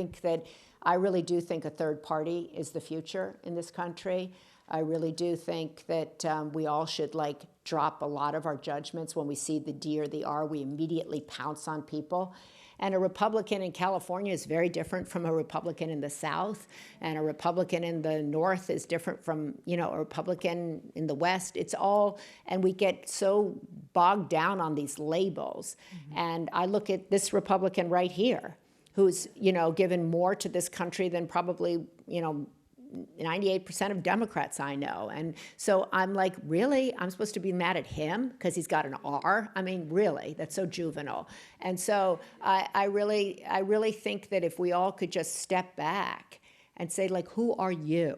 really do think a third party is the future in this country. I really do think that we all should drop a lot of our judgments. When we see the D or the R, we immediately pounce on people. And a Republican in California is very different from a Republican in the South, and a Republican in the North is different from, a Republican in the West. It's all, and we get so bogged down on these labels. Mm-hmm. And I look at this Republican right here, who's, given more to this country than probably, 98% of Democrats I know. And so I'm like, really? I'm supposed to be mad at him because he's got an R? I mean, really? That's so juvenile. And so I really think that if we all could just step back and say, who are you?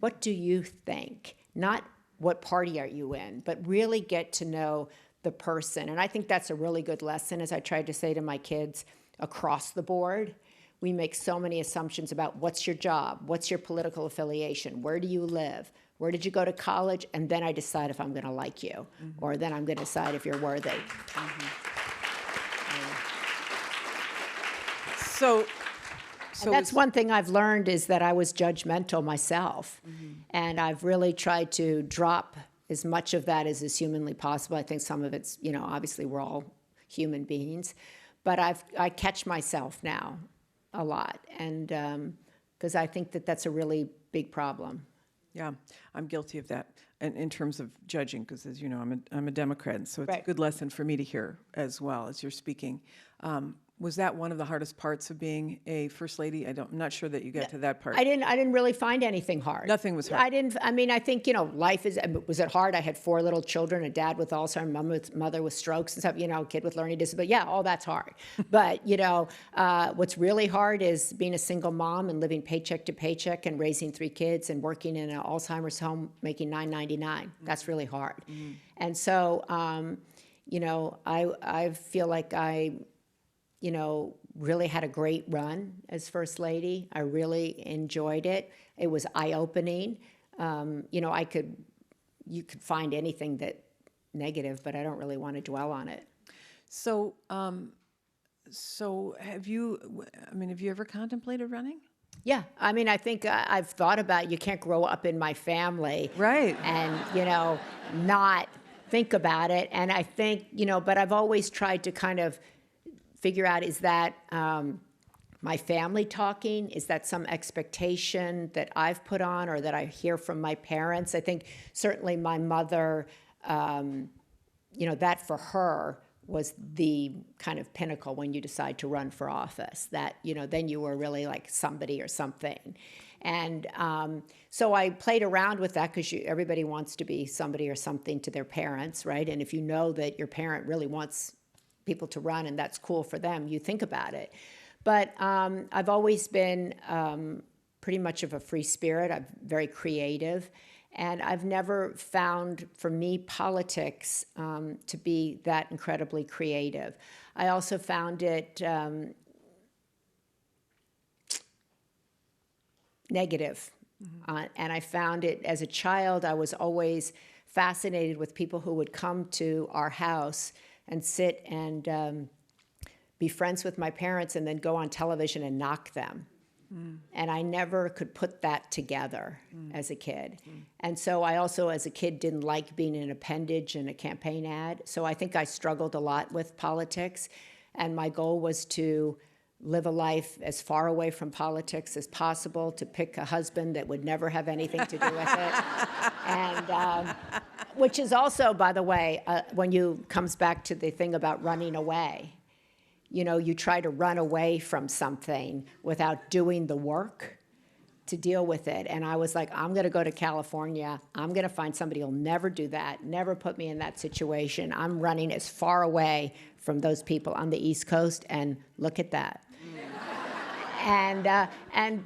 What do you think? Not what party are you in, but really get to know the person. And I think that's a really good lesson, as I tried to say to my kids across the board. We make so many assumptions about what's your job, what's your political affiliation, where do you live, where did you go to college, and then I decide if I'm going to like you, mm-hmm. or then I'm going to decide if you're worthy. Mm-hmm. So and that's one thing I've learned, is that I was judgmental myself, mm-hmm. and I've really tried to drop as much of that as is humanly possible. I think some of it's, obviously we're all human beings, but I catch myself now a lot, and because I think that that's a really big problem. Yeah, I'm guilty of that, and in terms of judging, because as you know, I'm a Democrat, and so it's Right. a good lesson for me to hear as well as you're speaking. Was that one of the hardest parts of being a first lady? I'm not sure that you got to that part. I didn't really find anything hard. Nothing was hard. I think, life was it hard? I had 4 little children, a dad with Alzheimer's, mother with strokes and stuff, a kid with learning disability. Yeah, all that's hard. But, what's really hard is being a single mom and living paycheck to paycheck and raising 3 kids and working in an Alzheimer's home making $9.99. Mm-hmm. That's really hard. Mm-hmm. And so, I feel like I really had a great run as First Lady. I really enjoyed it. It was eye-opening. You could find anything that negative, but I don't really want to dwell on it. So, have you ever contemplated running? Yeah, I think I've thought about, you can't grow up in my family. Right. And, not think about it. And I think, but I've always tried to kind of figure out, is that my family talking? Is that some expectation that I've put on or that I hear from my parents? I think certainly my mother, that for her was the kind of pinnacle when you decide to run for office, that, then you were really like somebody or something. And so I played around with that, because everybody wants to be somebody or something to their parents, right? And if you know that your parent really wants people to run and that's cool for them, you think about it. But I've always been pretty much of a free spirit. I'm very creative, and I've never found, for me, politics to be that incredibly creative. I also found it negative. Mm-hmm. And I found it, as a child, I was always fascinated with people who would come to our house and sit and be friends with my parents and then go on television and knock them. Mm. And I never could put that together as a kid. Mm. And so I also, as a kid, didn't like being an appendage in a campaign ad. So I think I struggled a lot with politics. And my goal was to live a life as far away from politics as possible, to pick a husband that would never have anything to do with it. And which is also, by the way, when you comes back to the thing about running away. You try to run away from something without doing the work. to deal with it. And I was like, I'm going to go to California. I'm going to find somebody who'll never do that, never put me in that situation. I'm running as far away from those people on the East Coast, and look at that. And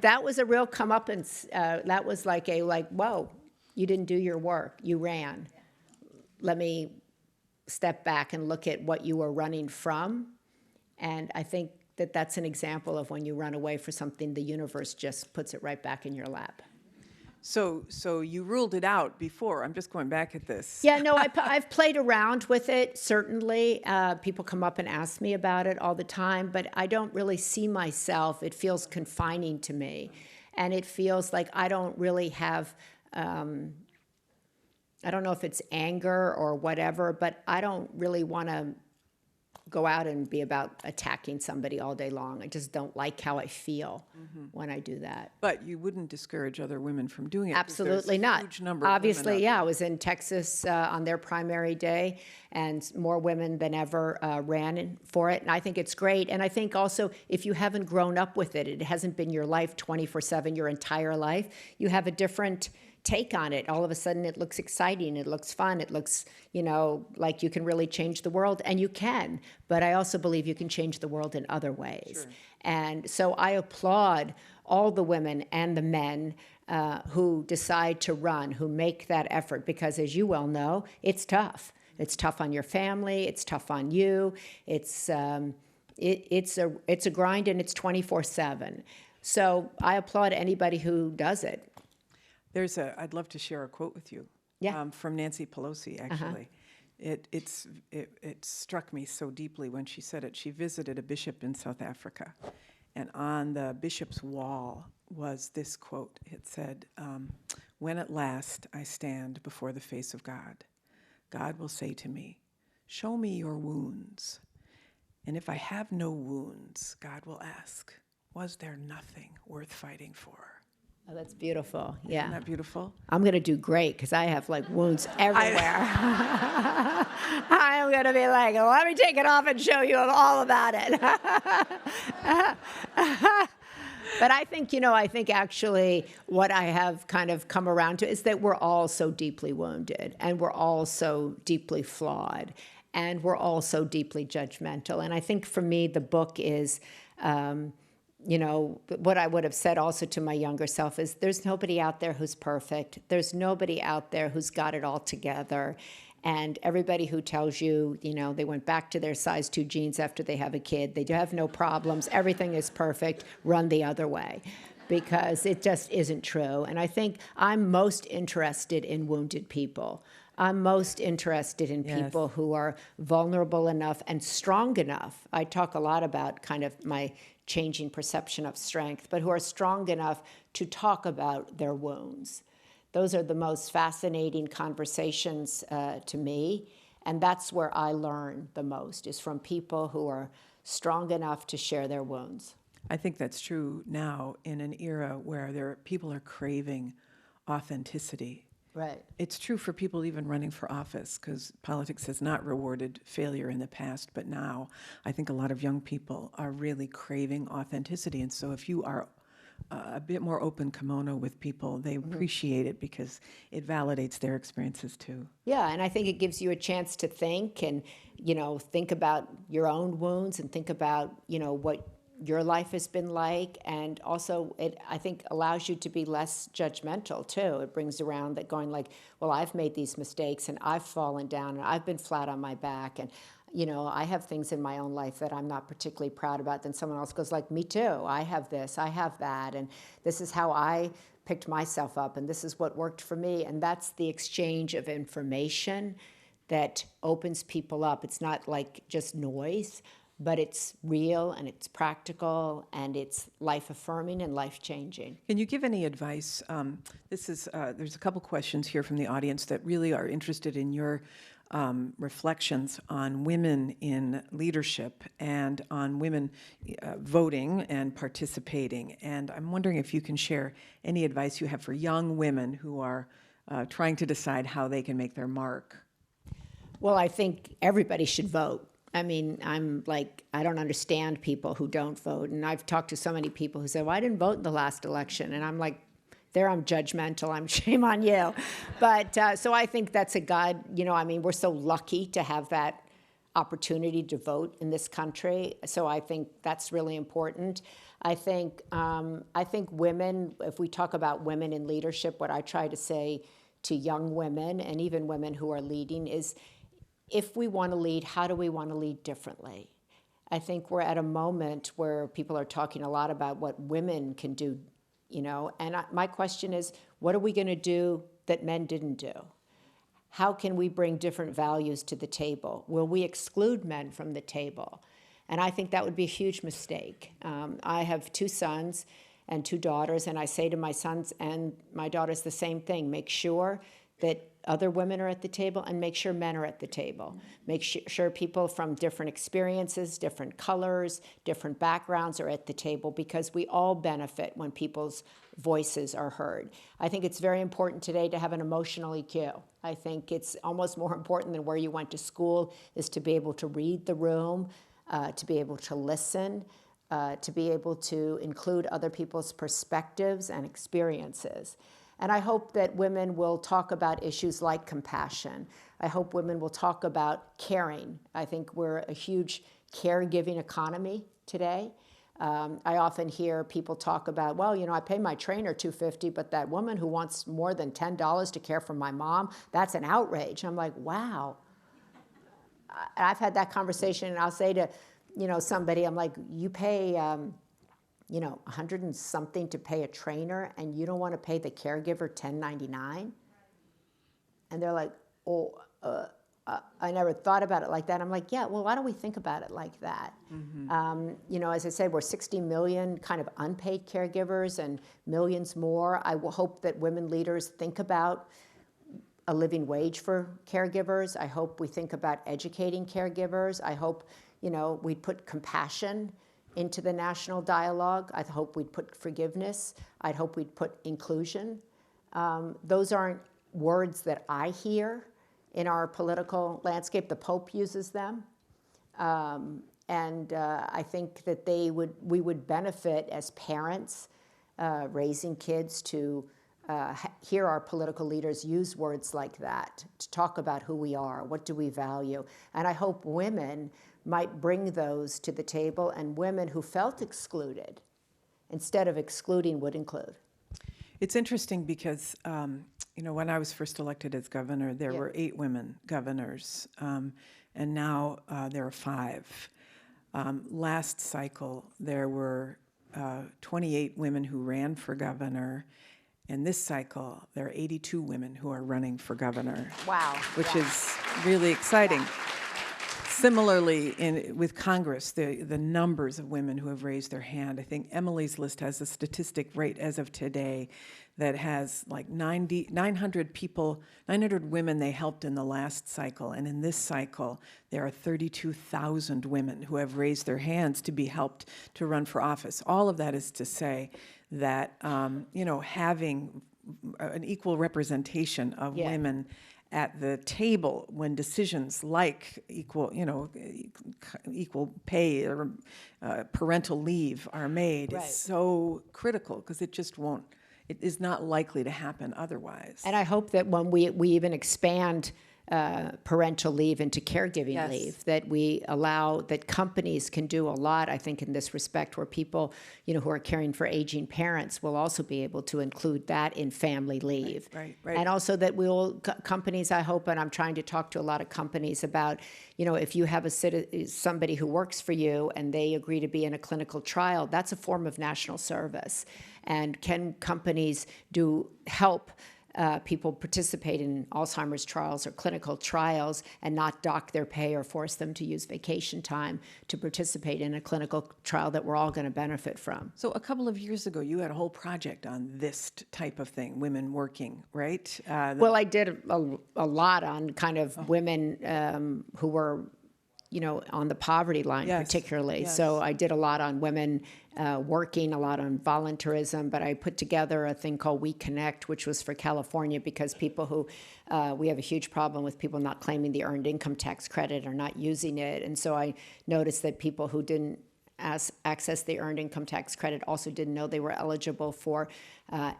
that was a real comeuppance. That was like, whoa, you didn't do your work. You ran. Let me step back and look at what you were running from. And I think that that's an example of when you run away for something, the universe just puts it right back in your lap. So you ruled it out before. I'm just going back at this. Yeah, no, I've played around with it, certainly. People come up and ask me about it all the time, but I don't really see myself. It feels confining to me. And it feels like I don't really have, I don't know if it's anger or whatever, but I don't really want to go out and be about attacking somebody all day long. I just don't like how I feel when I do that. But you wouldn't discourage other women from doing it. 'Cause Absolutely there's a not. huge number of women Obviously, out yeah. I was in Texas on their primary day, and more women than ever ran for it. And I think it's great. And I think also, if you haven't grown up with it, it hasn't been your life 24/7, your entire life, you have a different take on it. All of a sudden, it looks exciting. It looks fun. It looks, like you can really change the world, and you can. But I also believe you can change the world in other ways. Sure. And so I applaud all the women and the men who decide to run, who make that effort, because as you well know, it's tough. It's tough on your family. It's tough on you. It's a grind, and it's 24/7. So I applaud anybody who does it. I'd love to share a quote with you. Yeah. From Nancy Pelosi, actually. It struck me so deeply when she said it. She visited a bishop in South Africa, and on the bishop's wall was this quote. It said, "When at last I stand before the face of God, God will say to me, 'Show me your wounds.' And if I have no wounds, God will ask, 'Was there nothing worth fighting for?'" Oh, that's beautiful. Yeah. Isn't that beautiful? I'm going to do great because I have wounds everywhere. I'm going to be like, let me take it off and show you all about it. But I think actually what I have kind of come around to is that we're all so deeply wounded, and we're all so deeply flawed, and we're all so deeply judgmental. And I think for me, the book is, what I would have said also to my younger self is there's nobody out there who's perfect. There's nobody out there who's got it all together. And everybody who tells you, they went back to their size 2 jeans after they have a kid, they have no problems, everything is perfect, run the other way, because it just isn't true. And I think I'm most interested in wounded people. I'm most interested in people who are vulnerable enough and strong enough. I talk a lot about kind of my changing perception of strength, but who are strong enough to talk about their wounds. Those are the most fascinating conversations to me, and that's where I learn the most, is from people who are strong enough to share their wounds. I think that's true now in an era where people are craving authenticity. Right. It's true for people even running for office, because politics has not rewarded failure in the past, but now I think a lot of young people are really craving authenticity. And so if you are a bit more open kimono with people, they appreciate it because it validates their experiences too. Yeah, and I think it gives you a chance to think and, think about your own wounds and think about, what your life has been like, and also it, I think, allows you to be less judgmental too. It brings around that going like, well, I've made these mistakes and I've fallen down and I've been flat on my back, and I have things in my own life that I'm not particularly proud about. Then someone else goes like, me too, I have this, I have that, and this is how I picked myself up, and this is what worked for me. And that's the exchange of information that opens people up. It's not like just noise, but it's real and it's practical and it's life-affirming and life-changing. Can you give any advice? There's a couple questions here from the audience that really are interested in your reflections on women in leadership and on women voting and participating. And I'm wondering if you can share any advice you have for young women who are trying to decide how they can make their mark. Well, I think everybody should vote. I mean, I don't understand people who don't vote. And I've talked to so many people who say, well, I didn't vote in the last election. And I'm like, There I'm judgmental. I'm shame on you. But so I think that's a God, I mean, we're so lucky to have that opportunity to vote in this country. So I think that's really important. I think women, if we talk about women in leadership, what I try to say to young women and even women who are leading is, if we want to lead, how do we want to lead differently? I think we're at a moment where people are talking a lot about what women can do, and my question is, what are we going to do that men didn't do? How can we bring different values to the table? Will we exclude men from the table? And I think that would be a huge mistake. I have 2 sons and 2 daughters, and I say to my sons and my daughters the same thing: make sure that other women are at the table, and make sure men are at the table. Make sure people from different experiences, different colors, different backgrounds are at the table, because we all benefit when people's voices are heard. I think it's very important today to have an emotional EQ. I think it's almost more important than where you went to school, is to be able to read the room, to be able to listen, to be able to include other people's perspectives and experiences. And I hope that women will talk about issues like compassion. I hope women will talk about caring. I think we're a huge caregiving economy today. I often hear people talk about, well, I pay my trainer $250, but that woman who wants more than $10 to care for my mom, that's an outrage. And I'm like, wow. I've had that conversation, and I'll say to, somebody, I'm like, you pay, 100 and something to pay a trainer, and you don't want to pay the caregiver $10.99? And they're like, oh, I never thought about it like that. I'm like, yeah, well, why don't we think about it like that? Mm-hmm. As I said, we're 60 million kind of unpaid caregivers and millions more. I will hope that women leaders think about a living wage for caregivers. I hope we think about educating caregivers. I hope, we'd put compassion into the national dialogue. I hope we'd put forgiveness. I'd hope we'd put inclusion. Those aren't words that I hear in our political landscape. The Pope uses them. And I think that we would benefit as parents raising kids to hear our political leaders use words like that, to talk about who we are, what do we value. And I hope women might bring those to the table, and women who felt excluded, instead of excluding, would include. It's interesting because, when I was first elected as governor, there were 8 women governors, and now there are 5. Last cycle, there were 28 women who ran for governor, and this cycle, there are 82 women who are running for governor. Wow. Which is really exciting. Wow. Similarly, with Congress, the numbers of women who have raised their hand, I think Emily's list has a statistic right as of today that has like 900 women they helped in the last cycle. And in this cycle, there are 32,000 women who have raised their hands to be helped to run for office. All of that is to say that, having an equal representation of women at the table when decisions like equal pay or parental leave are made is so critical, because it is not likely to happen otherwise. And I hope that when we even expand parental leave into caregiving leave, that we allow that companies can do a lot, I think, in this respect, where people, who are caring for aging parents will also be able to include that in family leave. Right. And also that companies, I hope, and I'm trying to talk to a lot of companies about, if you have somebody who works for you and they agree to be in a clinical trial, that's a form of national service. And can companies help people participate in Alzheimer's trials or clinical trials and not dock their pay or force them to use vacation time to participate in a clinical trial that we're all going to benefit from? So a couple of years ago, you had a whole project on this type of thing, women working, right? Well, I did a lot on kind of women who were on the poverty line, particularly. Yes. So I did a lot on women working, a lot on volunteerism, but I put together a thing called We Connect, which was for California, because people who, we have a huge problem with people not claiming the earned income tax credit or not using it. And so I noticed that people who didn't access the earned income tax credit also didn't know they were eligible for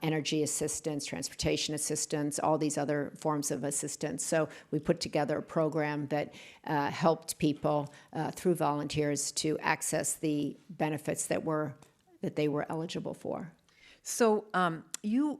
energy assistance, transportation assistance, all these other forms of assistance. So we put together a program that helped people through volunteers to access the benefits that they were eligible for. So you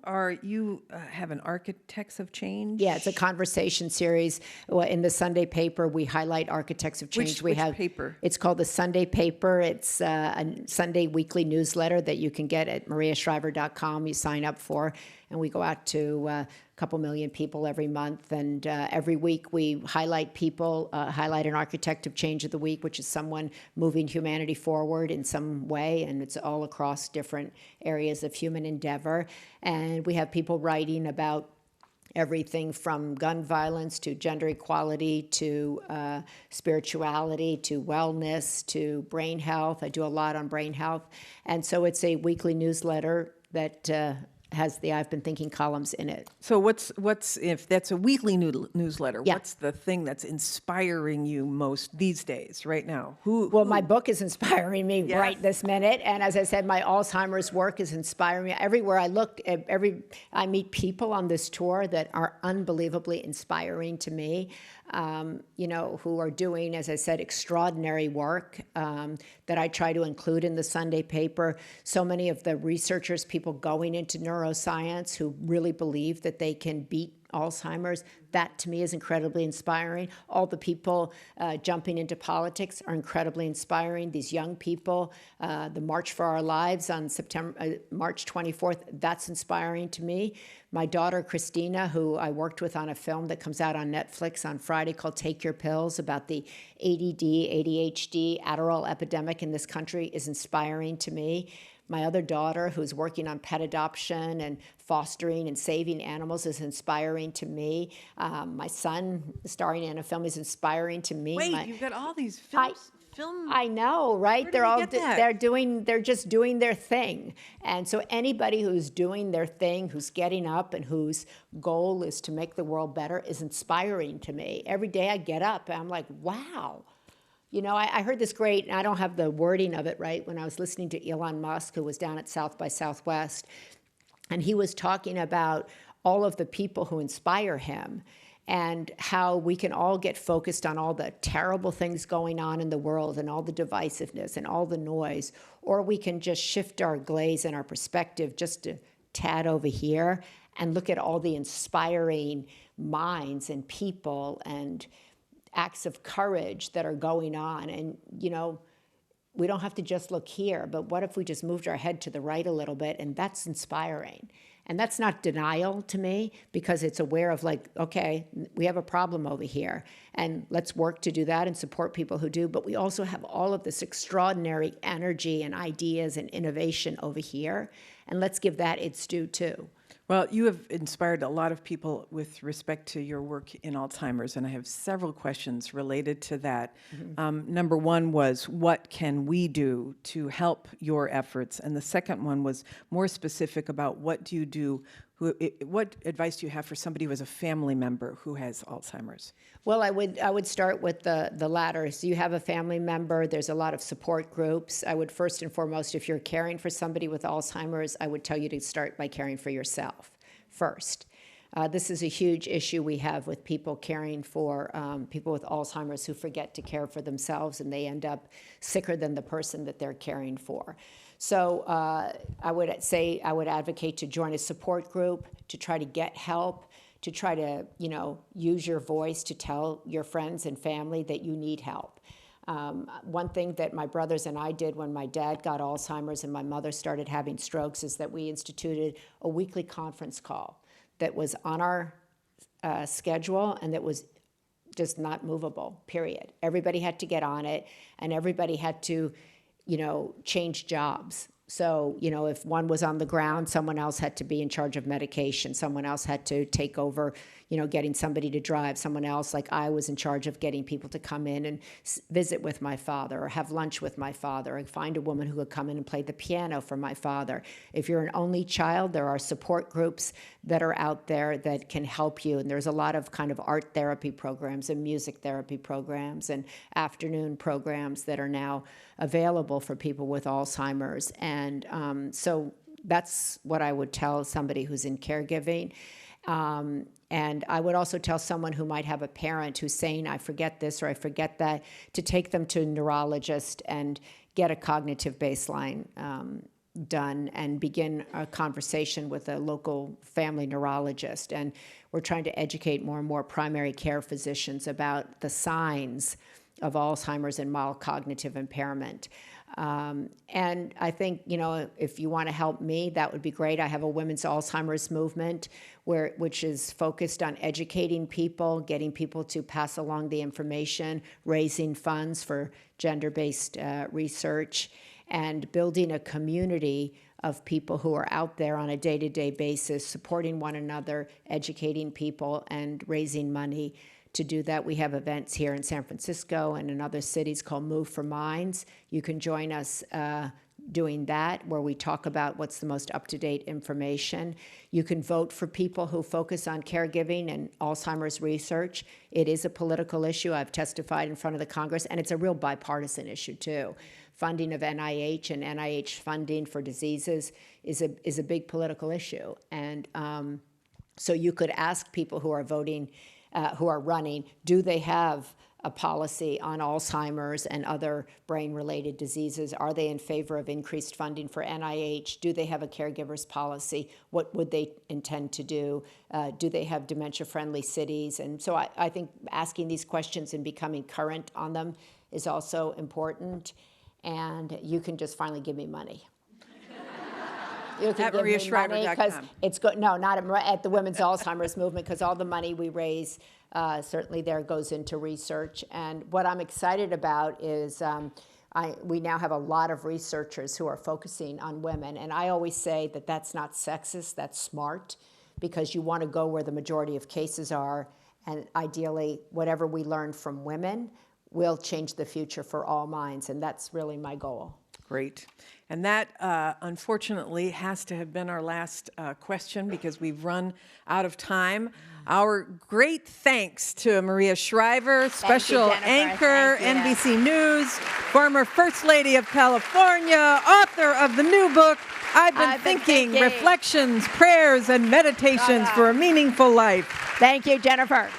have an Architects of Change? Yeah, it's a conversation series. Well, in the Sunday paper, we highlight Architects of Change. Which paper? It's called the Sunday Paper. It's a Sunday weekly newsletter that you can get at mariashriver.com. You sign up for, and we go out to a couple million people every month. And every week we highlight people, highlight an Architect of Change of the Week, which is someone moving humanity forward in some way, and it's all across different areas of human endeavor. And we have people writing about everything from gun violence to gender equality to spirituality to wellness to brain health. I do a lot on brain health. And so it's a weekly newsletter that has the I've Been Thinking columns in it. So what's if that's a weekly newsletter, Yeah. what's the thing that's inspiring you most these days, right now? Who? Well, my book is inspiring me right this minute. And as I said, my Alzheimer's work is inspiring me. Everywhere I look, I meet people on this tour that are unbelievably inspiring to me, who are doing, as I said, extraordinary work that I try to include in the Sunday paper. So many of the researchers, people going into neuroscience who really believe that they can beat Alzheimer's. That to me is incredibly inspiring. All the people jumping into politics are incredibly inspiring. These young people, the March for Our Lives on March 24th, that's inspiring to me. My daughter, Christina, who I worked with on a film that comes out on Netflix on Friday called Take Your Pills about the ADD, ADHD, Adderall epidemic in this country is inspiring to me. My other daughter, who's working on pet adoption and fostering and saving animals, is inspiring to me. My son, starring in a film, is inspiring to me. Wait, you've got all these films. I know, right? Where They're did you all get that? they're just doing their thing. And so anybody who's doing their thing, who's getting up and whose goal is to make the world better is inspiring to me. Every day I get up and I'm like, wow. I heard this great, and I don't have the wording of it right, when I was listening to Elon Musk, who was down at South by Southwest, and he was talking about all of the people who inspire him and how we can all get focused on all the terrible things going on in the world and all the divisiveness and all the noise, or we can just shift our glaze and our perspective just a tad over here and look at all the inspiring minds and people and acts of courage that are going on. And, we don't have to just look here, but what if we just moved our head to the right a little bit? And that's inspiring. And that's not denial to me, because it's aware of okay, we have a problem over here, and let's work to do that and support people who do. But we also have all of this extraordinary energy and ideas and innovation over here, and let's give that its due too. Well, you have inspired a lot of people with respect to your work in Alzheimer's, and I have several questions related to that. Number one was, what can we do to help your efforts? And the second one was more specific about what do you do, what advice do you have for somebody who has a family member who has Alzheimer's? Well, I would start with the latter. So you have a family member, there's a lot of support groups. I would first and foremost, if you're caring for somebody with Alzheimer's, I would tell you to start by caring for yourself first. This is a huge issue we have with people caring for people with Alzheimer's who forget to care for themselves, and they end up sicker than the person that they're caring for. So I would advocate to join a support group, to try to get help, to try to, use your voice to tell your friends and family that you need help. One thing that my brothers and I did when my dad got Alzheimer's and my mother started having strokes is that we instituted a weekly conference call that was on our schedule and that was just not movable, period. Everybody had to get on it, and everybody had to, change jobs. So, if one was on the ground, someone else had to be in charge of medication. Someone else had to take over, getting somebody to drive, someone else, like I was in charge of getting people to come in and visit with my father or have lunch with my father, and find a woman who would come in and play the piano for my father. If you're an only child, there are support groups that are out there that can help you. And there's a lot of kind of art therapy programs and music therapy programs and afternoon programs that are now available for people with Alzheimer's. And so that's what I would tell somebody who's in caregiving. And I would also tell someone who might have a parent who's saying, I forget this or I forget that, to take them to a neurologist and get a cognitive baseline done and begin a conversation with a local family neurologist. And we're trying to educate more and more primary care physicians about the signs of Alzheimer's and mild cognitive impairment. And I think, if you want to help me, that would be great. I have a women's Alzheimer's movement which is focused on educating people, getting people to pass along the information, raising funds for gender-based research, and building a community of people who are out there on a day-to-day basis, supporting one another, educating people, and raising money. To do that, we have events here in San Francisco and in other cities called Move for Minds. You can join us doing that, where we talk about what's the most up-to-date information. You can vote for people who focus on caregiving and Alzheimer's research. It is a political issue. I've testified in front of the Congress, and it's a real bipartisan issue, too. Funding of NIH and NIH funding for diseases is a big political issue. And so you could ask people who are voting, who are running, do they have a policy on Alzheimer's and other brain-related diseases? Are they in favor of increased funding for NIH? Do they have a caregivers policy? What would they intend to do? Do they have dementia-friendly cities? And so I think asking these questions and becoming current on them is also important. And you can just finally give me money. You can At give me money, because mariaschreiber.com. it's good. No, not at the Women's Alzheimer's Movement, because all the money we raise certainly there goes into research. And what I'm excited about is we now have a lot of researchers who are focusing on women. And I always say that that's not sexist, that's smart, because you want to go where the majority of cases are. And ideally, whatever we learn from women will change the future for all minds. And that's really my goal. Great. And that, unfortunately, has to have been our last question, because we've run out of time. Our great thanks to Maria Shriver, special Jennifer. anchor, Thank you. NBC News, former First Lady of California, author of the new book, I've Been Thinking, Reflections, Prayers, and Meditations for a Meaningful Life. Thank you, Jennifer.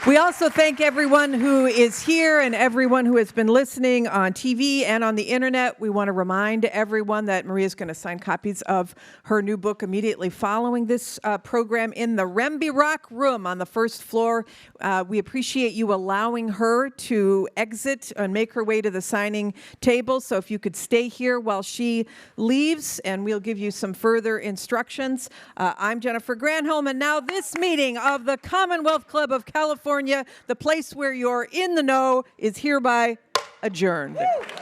We also thank everyone who is here and everyone who has been listening on TV and on the internet. We want to remind everyone that Maria is going to sign copies of her new book immediately following this program in the Remby Rock Room on the first floor. We appreciate you allowing her to exit and make her way to the signing table. So if you could stay here while she leaves, and we'll give you some further instructions. I'm Jennifer Granholm, and now this meeting of the Commonwealth Club of California, the place where you're in the know, is hereby adjourned. Woo!